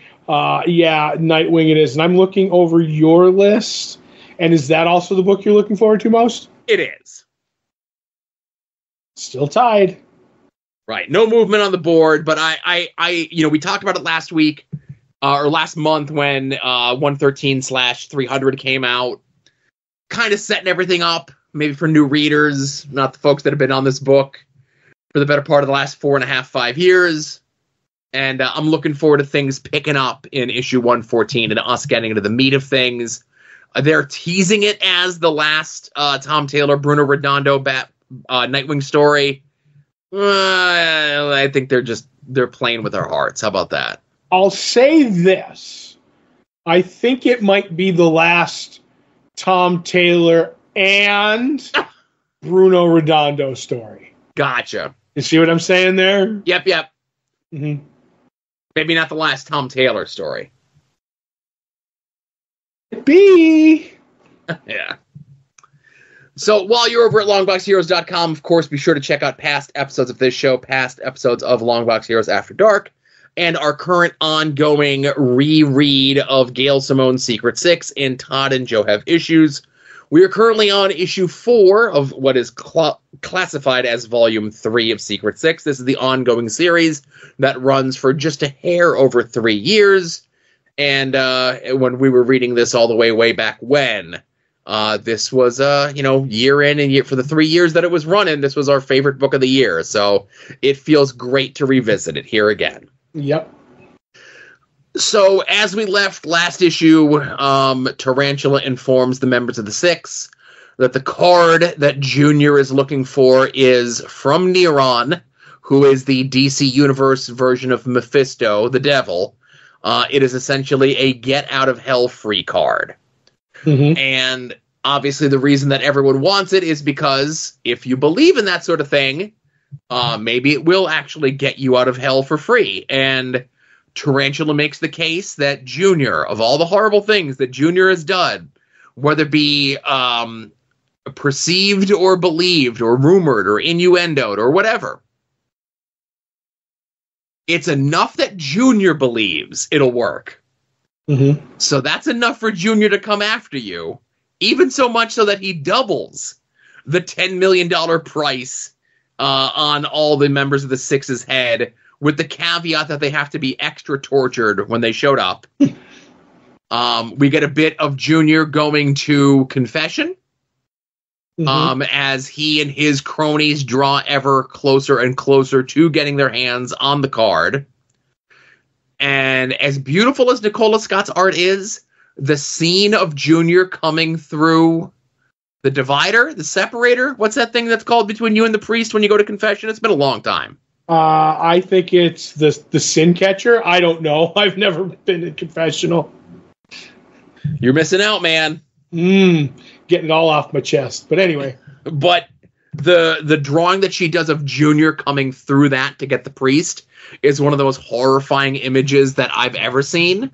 it is. And I'm looking over your list. And is that also the book you're looking forward to most? It is. Still tied. Right. No movement on the board, but we talked about it last week, or last month when 113/300 came out, kind of setting everything up, maybe for new readers, not the folks that have been on this book for the better part of the last 4.5-5 years. And I'm looking forward to things picking up in issue 114 and us getting into the meat of things. They're teasing it as the last Tom Taylor, Bruno Redondo Nightwing story. I think they're playing with our hearts. How about that? I'll say this. I think it might be the last Tom Taylor and Bruno Redondo story. Gotcha. You see what I'm saying there? Yep. Mm-hmm. Maybe not the last Tom Taylor story. B. Yeah. So while you're over at longboxheroes.com, of course, be sure to check out past episodes of this show, past episodes of Longbox Heroes After Dark, and our current ongoing reread of Gail Simone's Secret Six and Todd and Joe Have Issues. We are currently on issue 4 of what is classified as volume 3 of Secret Six. This is the ongoing series that runs for just a hair over 3 years. And when we were reading this all the way back when, this was, year in and year for the 3 years that it was running, this was our favorite book of the year. So it feels great to revisit it here again. Yep. So as we left last issue, Tarantula informs the members of the Six that the card that Junior is looking for is from Neron, who is the DC Universe version of Mephisto, the devil. It is essentially a get-out-of-hell-free card. Mm-hmm. And obviously the reason that everyone wants it is because if you believe in that sort of thing, maybe it will actually get you out of hell for free. And Tarantula makes the case that Junior, of all the horrible things that Junior has done, whether it be perceived or believed or rumored or innuendoed or whatever, it's enough that Junior believes it'll work. Mm-hmm. So that's enough for Junior to come after you, even so much so that he doubles the $10 million price on all the members of the Six's head, with the caveat that they have to be extra tortured when they showed up. We get a bit of Junior going to confession, as he and his cronies draw ever closer and closer to getting their hands on the card. And as beautiful as Nicola Scott's art is, the scene of Junior coming through the divider, the separator, what's that thing that's called between you and the priest when you go to confession? It's been a long time. I think it's the sin catcher. I don't know. I've never been in confessional. You're missing out, man. Getting it all off my chest. But anyway. But the drawing that she does of Junior coming through that to get the priest is one of the most horrifying images that I've ever seen.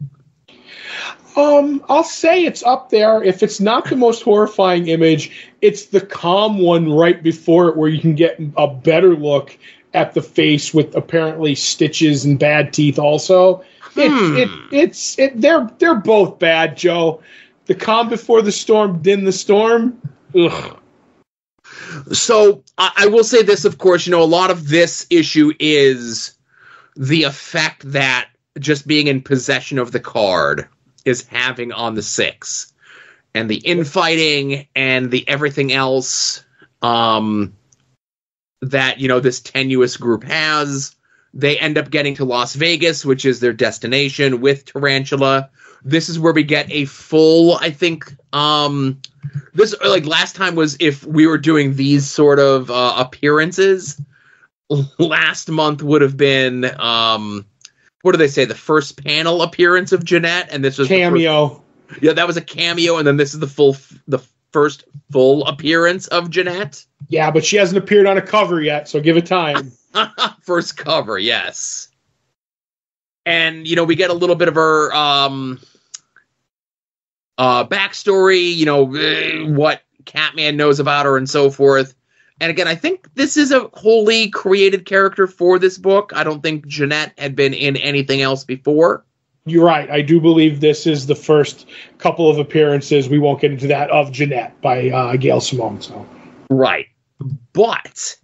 I'll say it's up there. If it's not the most horrifying image, it's the calm one right before it where you can get a better look at the face with apparently stitches and bad teeth also. They're both bad, Joe. The calm before the storm, then the storm. Ugh. So I will say this, of course, a lot of this issue is the effect that just being in possession of the card is having on the Six, and the infighting and the everything else that, this tenuous group has. They end up getting to Las Vegas, which is their destination with Tarantula. This is where we get a full, I think, this, like last time was if we were doing these sort of appearances. Last month would have been, what do they say, the first panel appearance of Jeanette, and this was cameo. Yeah, that was a cameo, and then this is the first full appearance of Jeanette. Yeah, but she hasn't appeared on a cover yet, so give it time. First cover, yes. And, we get a little bit of her backstory, what Catman knows about her and so forth. And again, I think this is a wholly created character for this book. I don't think Jeanette had been in anything else before. You're right. I do believe this is the first couple of appearances, we won't get into that, of Jeanette by Gail Simone. So. Right. But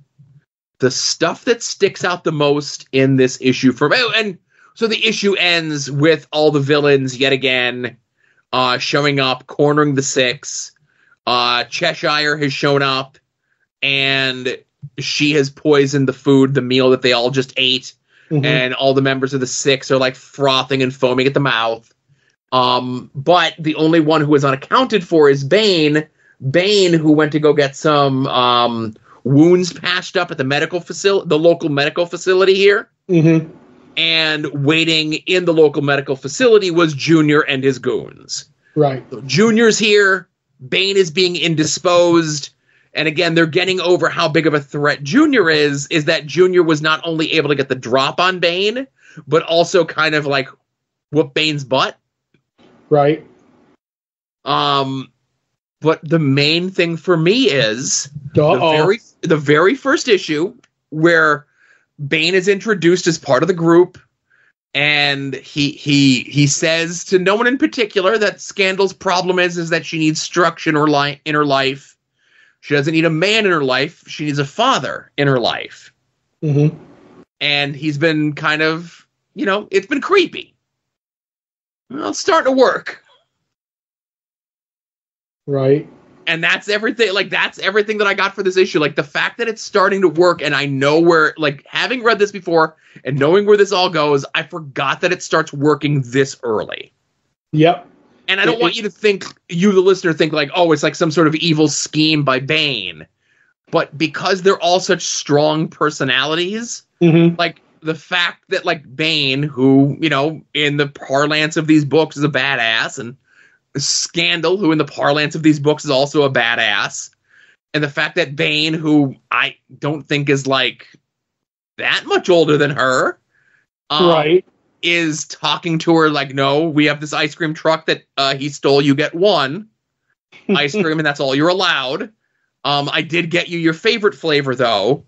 the stuff that sticks out the most in this issue and so the issue ends with all the villains yet again showing up, cornering the Six. Cheshire has shown up, and she has poisoned the meal that they all just ate. Mm-hmm. And all the members of the Six are like frothing and foaming at the mouth. But the only one who is unaccounted for is Bane. Bane, who went to go get some wounds patched up at the the local medical facility here. Mm-hmm. And waiting in the local medical facility was Junior and his goons. Right. So Junior's here. Bane is being indisposed. And again, they're getting over how big of a threat Junior is that Junior was not only able to get the drop on Bane, but also kind of like whoop Bane's butt. Right. But the main thing for me is the very first issue where Bane is introduced as part of the group, and he says to no one in particular that Scandal's problem is that she needs structure in her life. She doesn't need a man in her life. She needs a father in her life. Mm-hmm. And he's been kind of, it's been creepy. Well, it's starting to work. Right. And that's everything. Like, that's everything that I got for this issue. Like, the fact that it's starting to work, and I know where, like, having read this before and knowing where this all goes, I forgot that it starts working this early. Yep. And I don't want you to think, the listener, think like, oh, it's like some sort of evil scheme by Bane. But because they're all such strong personalities, like, the fact that, like, Bane, who, in the parlance of these books is a badass, and Scandal, who in the parlance of these books is also a badass, and the fact that Bane, who I don't think is like that much older than her, right, is talking to her like, no, we have this ice cream truck that he stole. You get one ice cream, and that's all you're allowed. I did get you your favorite flavor though,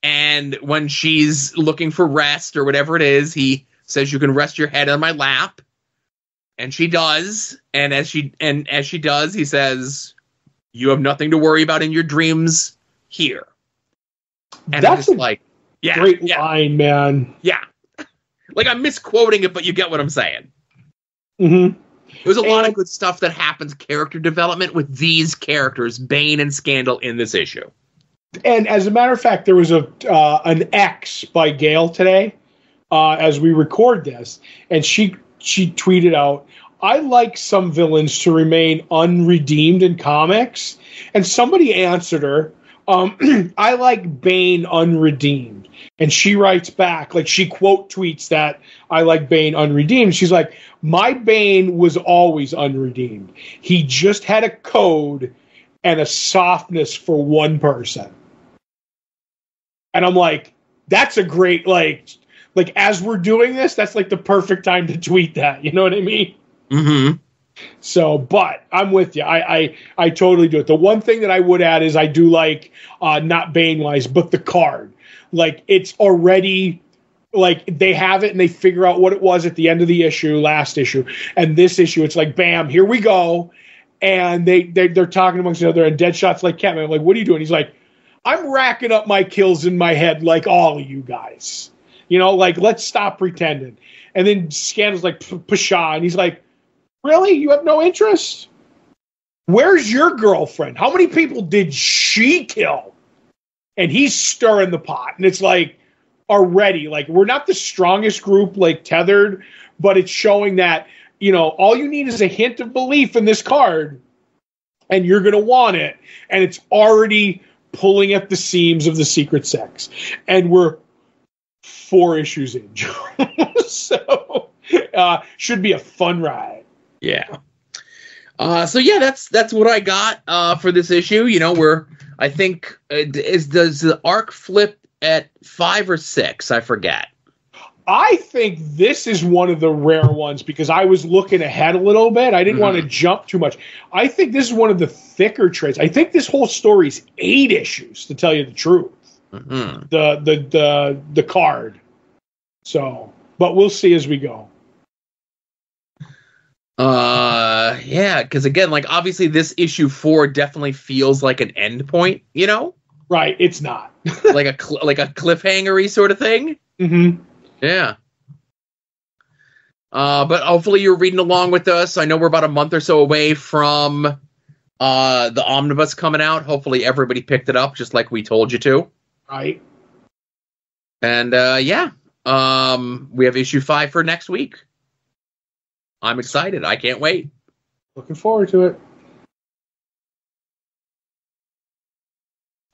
and when she's looking for rest or whatever it is, he says you can rest your head on my lap. And she does, and as she does, he says, "You have nothing to worry about in your dreams here." And that's great line, man. Yeah, like I'm misquoting it, but you get what I'm saying. Mm-hmm. There's a lot of good stuff that happens, character development with these characters, Bane and Scandal, in this issue. And as a matter of fact, there was an X by Gail today as we record this, and she tweeted out, "I like some villains to remain unredeemed in comics." And somebody answered her, "I like Bane unredeemed." And she writes back, like she quote tweets that, "I like Bane unredeemed." She's like, "My Bane was always unredeemed. He just had a code and a softness for one person." And I'm like, that's a great, like as we're doing this, that's like the perfect time to tweet that. You know what I mean? Mm-hmm. So, but I'm with you. I totally do it. The one thing that I would add is I do like, not Bane-wise, but the card. Like, it's already, like, they have it and they figure out what it was at the end of the issue, last issue. And this issue, it's like, bam, here we go. And they're talking amongst each other, and Deadshot's like, "Catman," I'm like, "What are you doing?" He's like, "I'm racking up my kills in my head like all of you guys. Like, let's stop pretending." And then Scandal's like, "Pshaw." And he's like, "Really? You have no interest? Where's your girlfriend? How many people did she kill?" And he's stirring the pot. And it's like, already, like, we're not the strongest group, like, tethered, but it's showing that, all you need is a hint of belief in this card, and you're going to want it. And it's already pulling at the seams of the Secret Six. And we're 4 issues in. So should be a fun ride. Yeah. So yeah, that's what I got for this issue. I think does the arc flip at 5 or 6? I forget. I think this is one of the rare ones because I was looking ahead a little bit. I didn't want to jump too much. I think this is one of the thicker trades. I think this whole story is 8 issues, to tell you the truth. Mm-hmm. The card. So, but we'll see as we go. Yeah, because again, like, obviously this issue 4 definitely feels like an end point, Right, it's not. like a cliffhanger-y sort of thing. Mm-hmm. Yeah. But hopefully you're reading along with us. I know we're about a month or so away from the omnibus coming out. Hopefully everybody picked it up just like we told you to. Right. And yeah. We have issue 5 for next week. I'm excited. I can't wait. Looking forward to it.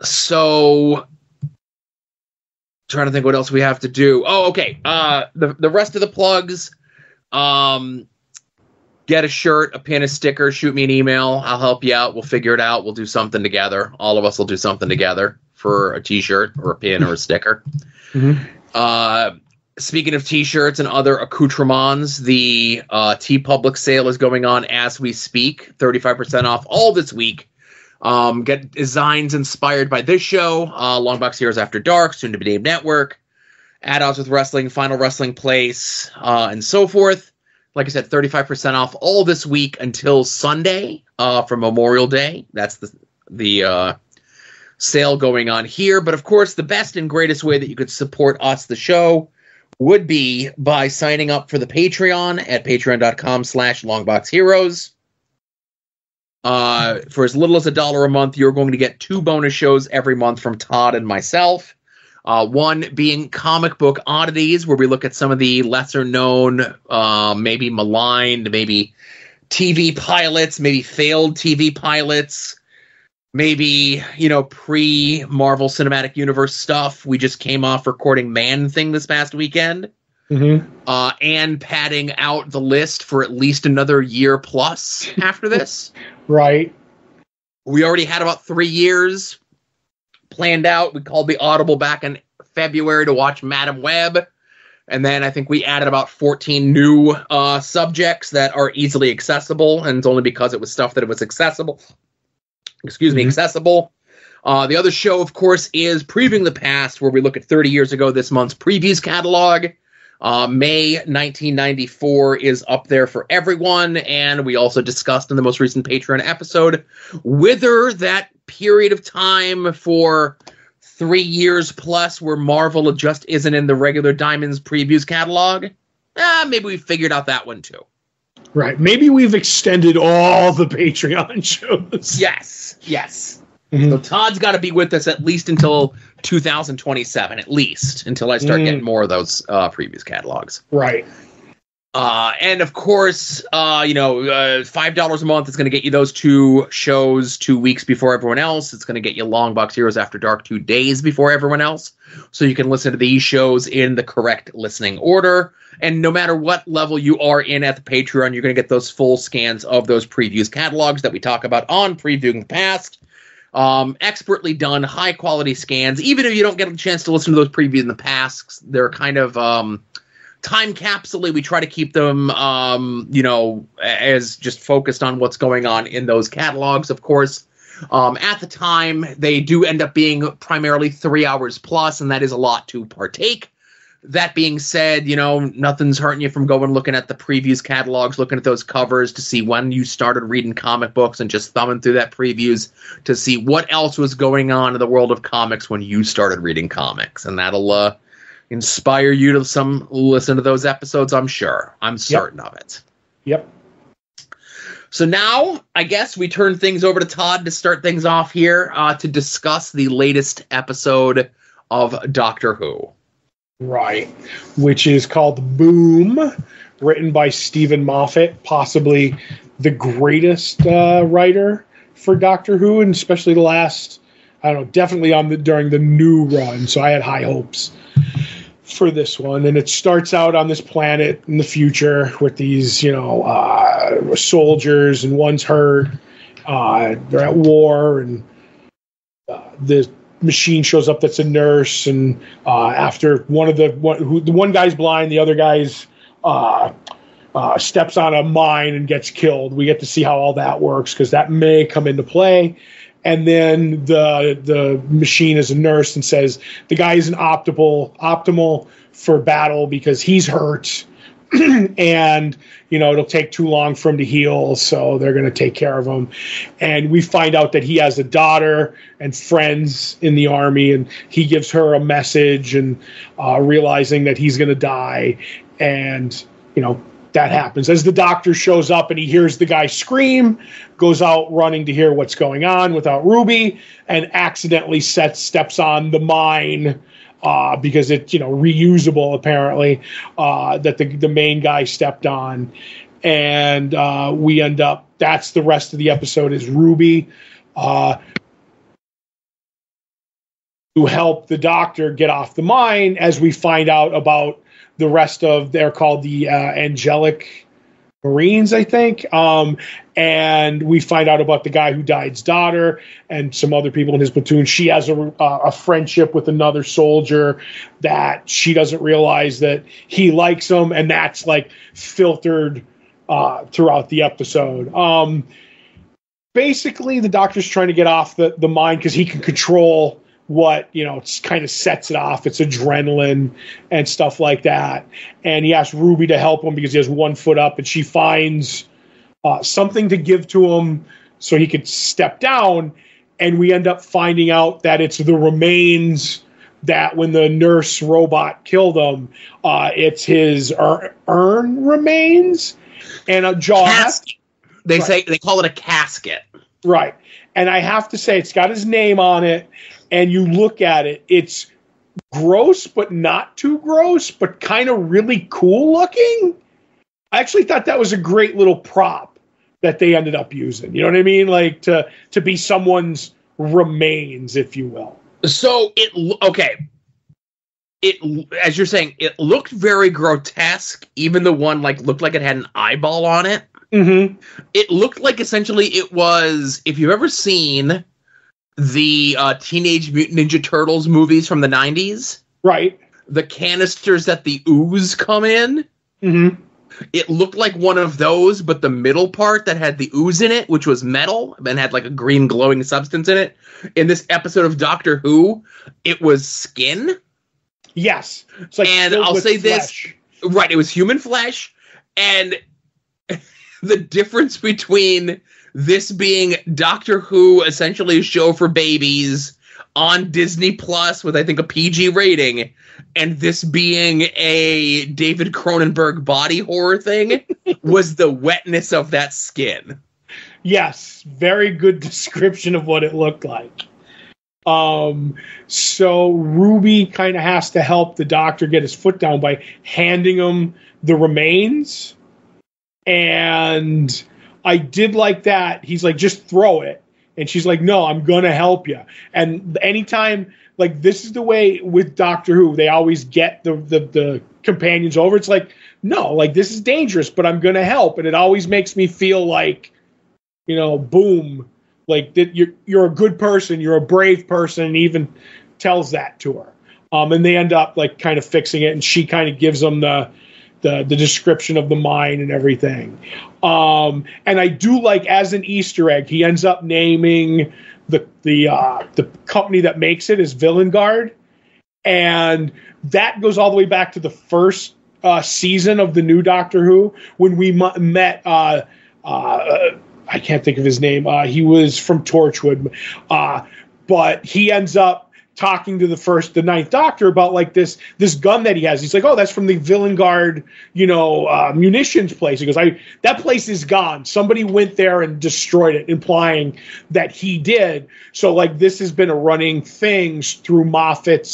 So, trying to think what else we have to do. Oh, okay. The rest of the plugs. Get a shirt, a pin, a sticker. Shoot me an email. I'll help you out. We'll figure it out. We'll do something together. All of us will do something together for a T-shirt or a pin or a sticker. Mm-hmm. Speaking of T-shirts and other accoutrements, the TeePublic sale is going on as we speak. 35% off all this week. Get designs inspired by this show, Longbox Heroes After Dark, soon to be named Network, Add-ons with Wrestling, Final Wrestling Place, and so forth. Like I said, 35% off all this week until Sunday for Memorial Day. That's the sale going on here. But of course, the best and greatest way that you could support us, the show, would be by signing up for the Patreon at patreon.com/longboxheroes. For as little as $1 a month, you're going to get 2 bonus shows every month from Todd and myself. One being Comic Book Oddities, where we look at some of the lesser known, maybe maligned, maybe TV pilots, maybe failed TV pilots, maybe, pre-Marvel Cinematic Universe stuff. We just came off recording Man-Thing this past weekend. Mm-hmm. And padding out the list for at least another year plus after this. Right. We already had about 3 years planned out. We called the Audible back in February to watch Madam Web. And then I think we added about 14 new subjects that are easily accessible. And it's only because it was stuff that it was accessible. Accessible. The other show, of course, is Previewing the Past, where we look at 30 years ago this month's previews catalog. May 1994 is up there for everyone, and we also discussed in the most recent Patreon episode whether that period of time for 3 years plus where Marvel just isn't in the regular Diamonds previews catalog. Maybe we figured out that one too. Right. Maybe we've extended all the Patreon shows. Yes. Mm-hmm. So Todd's got to be with us at least until 2027, at least, until I start getting more of those previous catalogs. Right. And of course, $5 a month is going to get you those 2 shows 2 weeks before everyone else. It's going to get you Longbox Heroes After Dark 2 days before everyone else. So you can listen to these shows in the correct listening order. And no matter what level you are in at the Patreon, you're going to get those full scans of those previews catalogs that we talk about on Previewing the Past. Expertly done, high quality scans. Even if you don't get a chance to listen to those previews in the past, they're kind of time capsule. We try to keep them, as just focused on what's going on in those catalogs. Of course, at the time, they do end up being primarily 3 hours plus, and that is a lot to partake. That being said, nothing's hurting you from going looking at the previews catalogs, looking at those covers to see when you started reading comic books and just thumbing through that previews to see what else was going on in the world of comics when you started reading comics. And that'll inspire you to listen to those episodes, I'm sure. I'm certain of it. Yep. So now, I guess we turn things over to Todd to start things off here to discuss the latest episode of Doctor Who. Right, which is called Boom, written by Stephen Moffat, possibly the greatest writer for Doctor Who, and especially the last, definitely during the new run. So I had high hopes for this one, and it starts out on this planet in the future with these, soldiers, and one's hurt. They're at war, and the machine shows up that's a nurse, and after the one guy's blind, the other guy's steps on a mine and gets killed. We get to see how all that works, because that may come into play. And then the machine is a nurse and says the guy isn't optimal for battle because he's hurt, and it'll take too long for him to heal, so they're going to take care of him. And we find out that he has a daughter and friends in the army, and he gives her a message, and realizing that he's going to die. And that happens as the doctor shows up, and he hears the guy scream, goes out running to hear what's going on without Ruby, and accidentally steps on the mine because it's reusable apparently, that the main guy stepped on. And we end up, that's the rest of the episode is Ruby to help the Doctor get off the mine, as we find out about the rest of, they're called the Angelic Marines, I think. And we find out about the guy who died's daughter and some other people in his platoon. She has a friendship with another soldier that she doesn't realize that he likes him, and that's like filtered throughout the episode. Basically, the Doctor's trying to get off the mine because he can control what, it kind of sets it off. It's adrenaline and stuff like that. And he asks Ruby to help him because he has 1 foot up, and she finds something to give to him so he could step down. And we end up finding out that it's the remains that when the nurse robot killed him, it's his urn remains and a jaw. Casket. They call it a casket. Right. And I have to say, it's got his name on it. And you look at it, it's gross, but not too gross, but kind of really cool looking. I actually thought that was a great little prop that they ended up using. You know what I mean? Like to be someone's remains, if you will. So as you're saying, it looked very grotesque. Even the one looked like it had an eyeball on it. Mm-hmm. It looked like essentially it was, if you've ever seen the Teenage Mutant Ninja Turtles movies from the 90s. Right. The canisters that the ooze come in. Mm-hmm. It looked like one of those, but the middle part that had the ooze in it, which was metal, and had like a green glowing substance in it. In this episode of Doctor Who, it was skin. Yes. It's like, and I'll say flesh. This. Right, it was human flesh. And the difference between this being Doctor Who, essentially a show for babies on Disney Plus with, I think, a PG rating, and this being a David Cronenberg body horror thing, was the wetness of that skin. Yes, very good description of what it looked like. So Ruby kind of has to help the Doctor get his foot down by handing him the remains. And I did like that. He's like, just throw it. And she's like, no, I'm going to help you. And anytime, like, this is the way with Doctor Who, they always get the companions over. It's like, no, like, this is dangerous, but I'm going to help. And it always makes me feel like, boom, like that you're a good person. You're a brave person. And even tells that to her. And they end up like kind of fixing it. And she kind of gives them the description of the mine and everything. And I do like, as an Easter egg, he ends up naming the company that makes it as Villain Guard. And that goes all the way back to the first season of the new Doctor Who, when we met, I can't think of his name. He was from Torchwood. But he ends up talking to the Ninth Doctor about like this gun that he has. He's like, oh, that's from the Villain Guard, munitions place. He goes, that place is gone. Somebody went there and destroyed it, implying that he did. So like this has been a running thing through Moffat's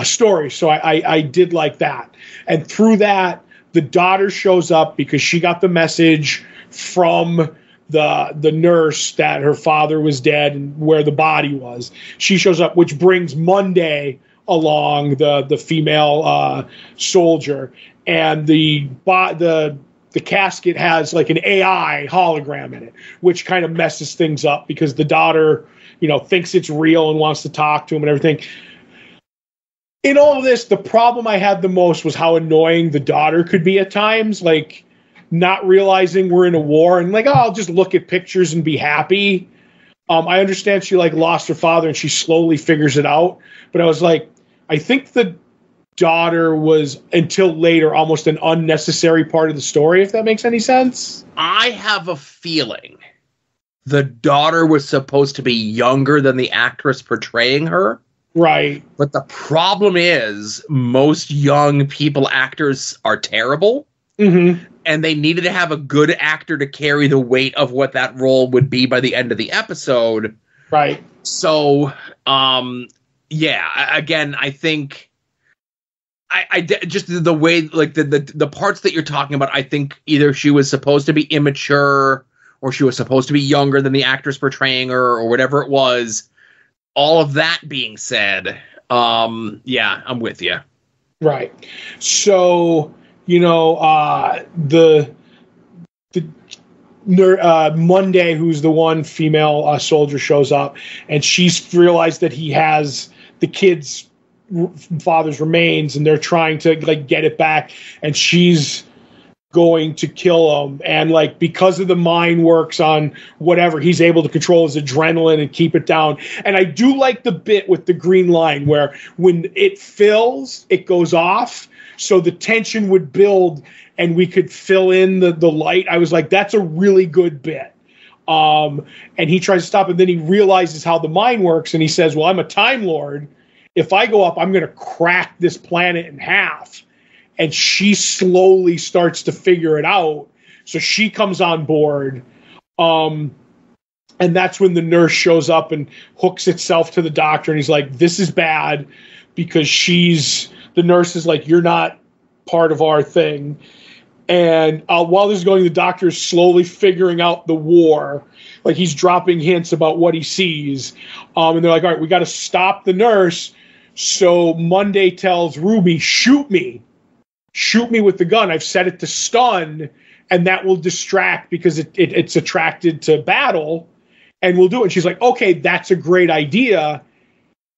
story. So I did like that. And through that, the daughter shows up because she got the message from the nurse that her father was dead and where the body was. She shows up, which brings Monday along, the female soldier, and the casket has like an AI hologram in it, which kind of messes things up because the daughter, thinks it's real and wants to talk to him and everything. In all of this, the problem I had the most was how annoying the daughter could be at times, like not realizing we're in a war and like, oh, I'll just look at pictures and be happy. I understand she like lost her father and she slowly figures it out. But I was like, I think the daughter was, until later, almost an unnecessary part of the story, if that makes any sense. I have a feeling the daughter was supposed to be younger than the actress portraying her. Right. But the problem is most young actors are terrible. Mm-hmm. And they needed to have a good actor to carry the weight of what that role would be by the end of the episode. Right. So, again, I think I just the way, like the parts that you're talking about, I think either she was supposed to be immature or she was supposed to be younger than the actress portraying her or whatever it was. all of that being said, yeah, I'm with you. Right. So, Monday, who's the one female soldier, shows up, and she's realized that he has the kid's father's remains, and they're trying to get it back, and she's going to kill him. And because of the mind works on whatever, he's able to control his adrenaline and keep it down. And I do like the bit with the green line where when it fills, it goes off, so the tension would build and we could fill in the light. I was like, that's a really good bit. And he tries to stop, and then he realizes how the mind works, and he says, well, I'm a Time Lord. If I go up, I'm going to crack this planet in half. And she slowly starts to figure it out. So she comes on board. And that's when the nurse shows up and hooks itself to the doctor. And he's like, this is bad, because the nurse is like, you're not part of our thing. And while this is going, the doctor is slowly figuring out the war. He's dropping hints about what he sees. And they're like, all right, we got to stop the nurse. So Monday tells Ruby, shoot me with the gun. I've set it to stun, and that will distract because it's attracted to battle, and we'll do it. And she's like, okay, that's a great idea.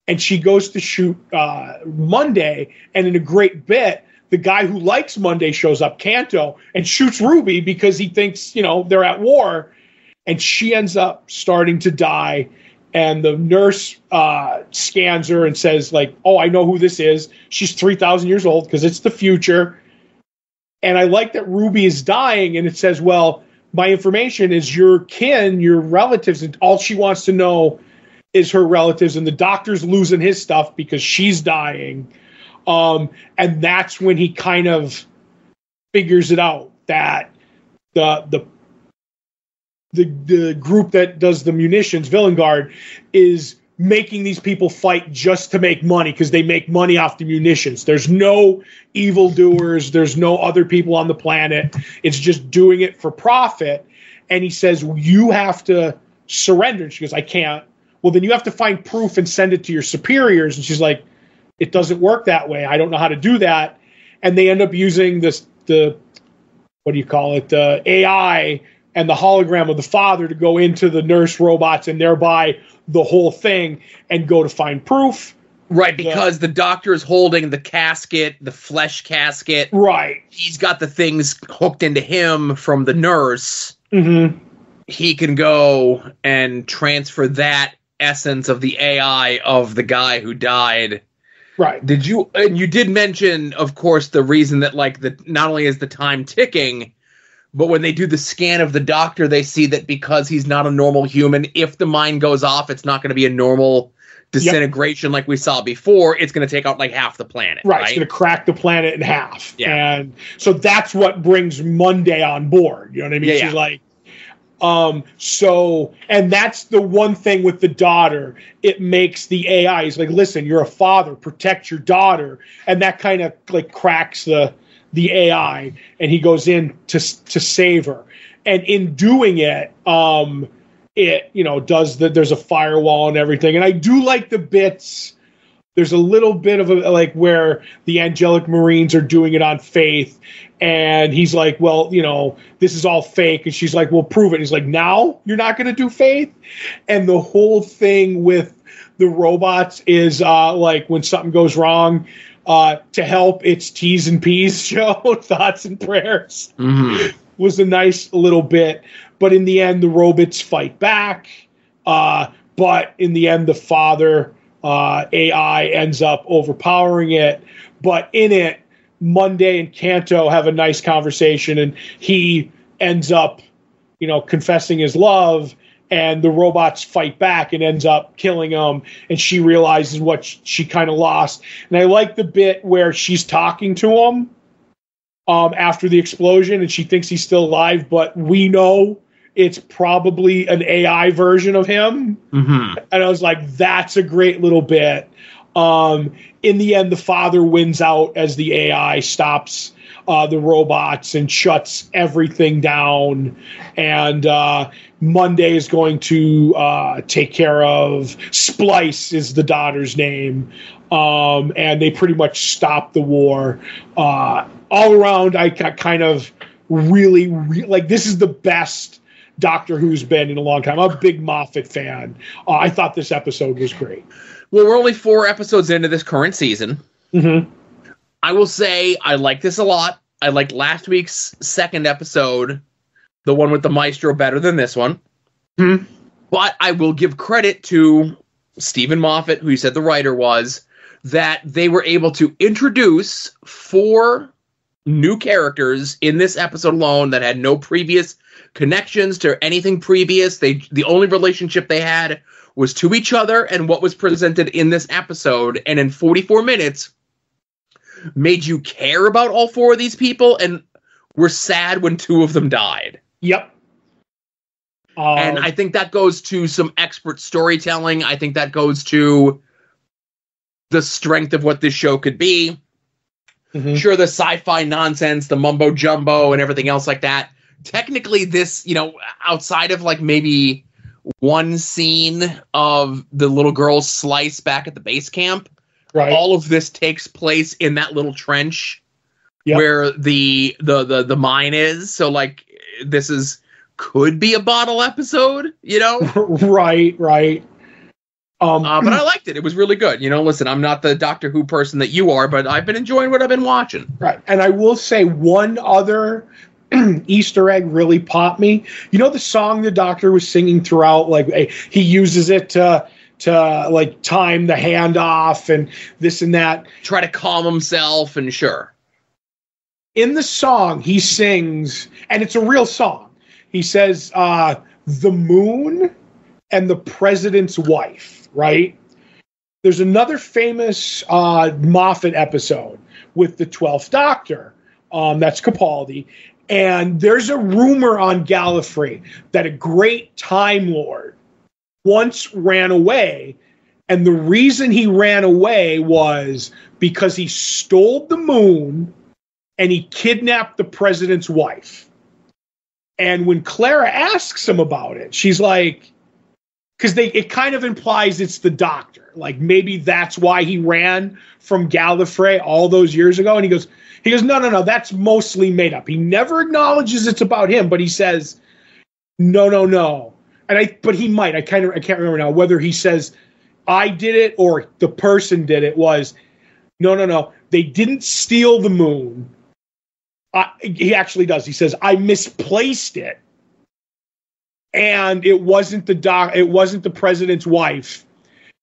And she goes to shoot Monday, and in a great bit, the guy who likes Monday shows up, Kanto, and shoots Ruby because he thinks, they're at war. And she ends up starting to die. And the nurse scans her and says, oh, I know who this is. She's 3,000 years old because it's the future. And I like that Ruby is dying. And it says, well, my information is your kin, your relatives. And all she wants to know is her relatives. And the doctor's losing his stuff because she's dying. And that's when he kind of figures it out, that the group that does the munitions, Villain Guard, is making these people fight just to make money because they make money off the munitions. There's no evildoers. There's no other people on the planet. It's just doing it for profit. And he says, you have to surrender. And she goes, I can't. Well, then you have to find proof and send it to your superiors. And she's like, it doesn't work that way. I don't know how to do that. And they end up using the AI and the hologram of the father to go into the nurse robots and thereby the whole thing and go to find proof. Right, because the doctor is holding the casket, the flesh casket. Right. He's got the things hooked into him from the nurse. Mm-hmm. He can go and transfer that essence of the AI of the guy who died. Right. You did mention, of course, the reason that not only is the time ticking, but when they do the scan of the doctor, they see that because he's not a normal human, if the mind goes off, it's not going to be a normal disintegration like we saw before. It's going to take out half the planet. Right. It's going to crack the planet in half. Yeah. And so that's what brings Monday on board. You know what I mean? Yeah, She's and that's the one thing with the daughter. It makes the AI, he's like, listen, you're a father, protect your daughter. And that kind of cracks the AI, and he goes in to save her. And in doing it, there's a firewall and everything. And I do like the bits. There's a little bit of where the angelic Marines are doing it on faith. And he's like, well, this is all fake. And she's like, well, prove it. And he's like, now you're not going to do faith. And the whole thing with the robots is when something goes wrong, to help, it's T's and P's show, thoughts and prayers. Mm-hmm. Was a nice little bit. But in the end, the robots fight back. But in the end, the father AI ends up overpowering it. But in it, Monday and Kanto have a nice conversation, and he ends up, confessing his love, and the robots fight back and ends up killing him, and she realizes what she kind of lost. And I like the bit where she's talking to him after the explosion, and she thinks he's still alive, but we know it's probably an AI version of him. Mm-hmm. And I was like, that's a great little bit. In the end, the father wins out as the AI stops the robots and shuts everything down. And Monday is going to take care of Splice is the daughter's name. And they pretty much stop the war. All around, I kind of really like, this is the best Doctor Who's been in a long time. I'm a big Moffat fan. I thought this episode was great. Well, we're only 4 episodes into this current season. Mm-hmm. I will say I like this a lot. I liked last week's second episode, the one with the Maestro, better than this one. Mm-hmm. But I will give credit to Stephen Moffat, who you said the writer was, that they were able to introduce 4 new characters in this episode alone that had no previous connections to anything previous. The only relationship they had was to each other and what was presented in this episode, and in 44 minutes made you care about all 4 of these people and were sad when 2 of them died. Yep. And I think that goes to some expert storytelling. I think that goes to the strength of what this show could be. Mm-hmm. Sure, the sci-fi nonsense, the mumbo jumbo and everything else like that. Technically, this, outside of like maybe one scene of the little girl's slice back at the base camp, right, all of this takes place in that little trench where the mine is. So like this could be a bottle episode, right. But I liked it. It was really good. Listen, I'm not the Doctor Who person that you are, but I've been enjoying what I've been watching. Right. And I will say one other Easter egg really popped me. The song the Doctor was singing throughout, like he uses it to like time the handoff and this and that. Try to calm himself, and sure. In the song, he sings, and it's a real song. He says, the moon and the president's wife, right? There's another famous Moffat episode with the 12th Doctor. That's Capaldi. And there's a rumor on Gallifrey that a great Time Lord once ran away. And the reason he ran away was because he stole the moon and he kidnapped the president's wife. And when Clara asks him about it, she's like, because it kind of implies it's the Doctor. Like maybe that's why he ran from Gallifrey all those years ago. And he goes, no, that's mostly made up. He never acknowledges it's about him, but he says, no. But he might. I can't remember now whether he says I did it or the person did it. Was no. They didn't steal the moon. He actually does. He says I misplaced it, and it wasn't the president's wife.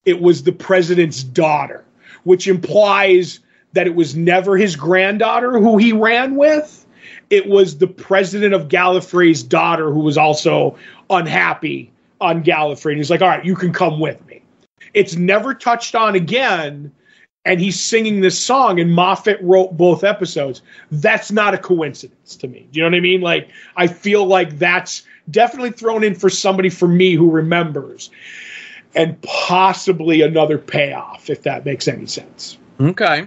It was the president's daughter, which implies that it was never his granddaughter who he ran with. It was the president of Gallifrey's daughter who was also unhappy on Gallifrey. And he's like, all right, you can come with me. It's never touched on again. And he's singing this song, and Moffat wrote both episodes. That's not a coincidence to me. Do you know what I mean? Like, I feel like that's definitely thrown in for somebody for me who remembers. And possibly another payoff, if that makes any sense. Okay.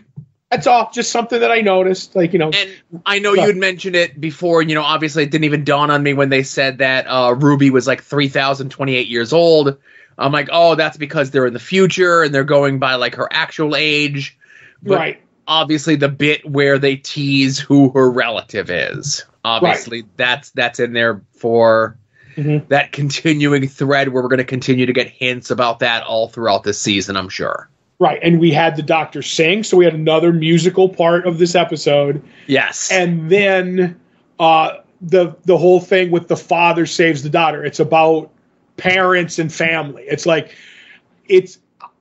That's all. Just something that I noticed. And I know you had mentioned it before. Obviously it didn't even dawn on me when they said that Ruby was like 3,028 years old. I'm like, oh, that's because they're in the future and they're going by like her actual age. But right. Obviously the bit where they tease who her relative is. Obviously that's in there for that continuing thread where we're going to continue to get hints about that all throughout this season, I'm sure. Right, and we had the Doctor sing, so we had another musical part of this episode. Yes. And then the whole thing with the father saves the daughter. It's about parents and family. It's like,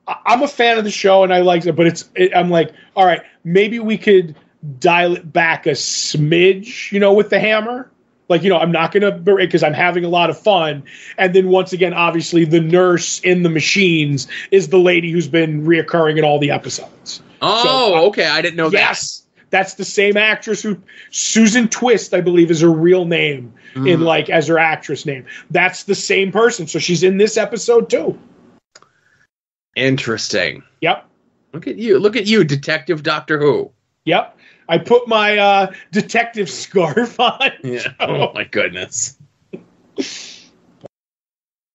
I'm a fan of the show and I like it, but I'm like, all right, maybe we could dial it back a smidge, with the hammer. Like, I'm not going to, because I'm having a lot of fun. And then once again, obviously, the nurse in the machines is the lady who's been reoccurring in all the episodes. Oh, okay. I didn't know that. Yes. That's the same actress who, Susan Twist, I believe, is her real name as her actress name. That's the same person. So she's in this episode too. Interesting. Yep. Look at you, Detective Doctor Who. Yep. I put my detective scarf on. Yeah. Oh my goodness.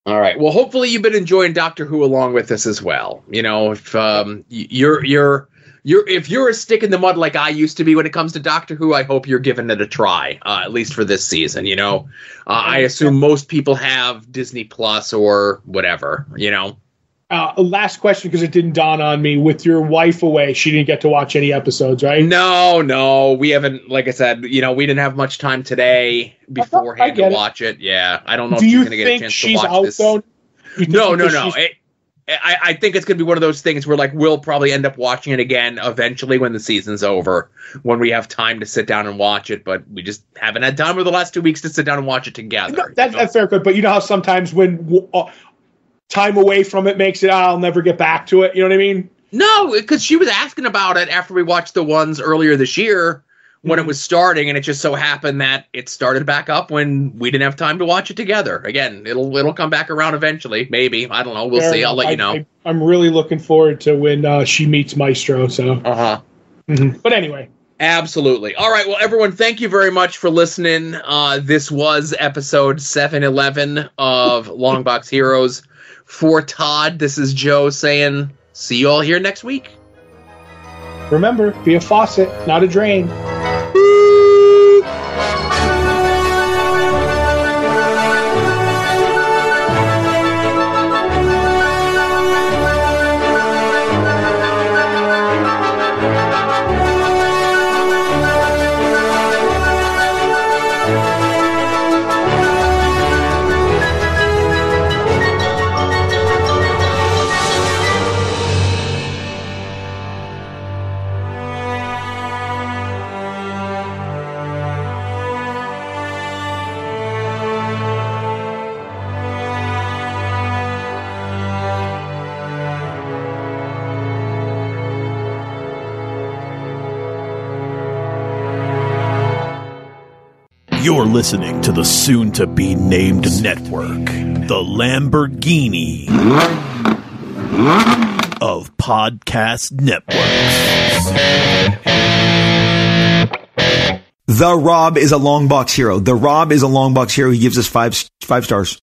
All right. Well, hopefully you've been enjoying Doctor Who along with us as well. You know, if if you're a stick in the mud like I used to be when it comes to Doctor Who, I hope you're giving it a try, at least for this season. You know, I assume most people have Disney Plus or whatever. You know. Last question, because it didn't dawn on me. With your wife away, she didn't get to watch any episodes, right? No, we haven't. Like I said, you know, we didn't have much time today beforehand to watch it. Yeah, I don't know if she's going to get a chance to watch this. Though? No. I think it's going to be one of those things where, like, we'll probably end up watching it again eventually when the season's over, when we have time to sit down and watch it. But we just haven't had time over the last 2 weeks to sit down and watch it together. No, that's fair, good. But you know how sometimes when time away from it makes it, I'll never get back to it. You know what I mean? No, because she was asking about it after we watched the ones earlier this year when it was starting, and it just so happened that it started back up when we didn't have time to watch it together. Again, it'll come back around eventually, maybe. I don't know. We'll see. I'll let you know. I'm really looking forward to when she meets Maestro. So. But anyway. Absolutely. All right. Well, everyone, thank you very much for listening. This was episode 711 of Longbox Heroes. For Todd, this is Joe saying, see you all here next week. Remember, be a faucet, not a drain. You're listening to the soon-to-be-named network, the Lamborghini of podcast networks. The Rob is a Longbox hero. The Rob is a Longbox hero. He gives us five stars.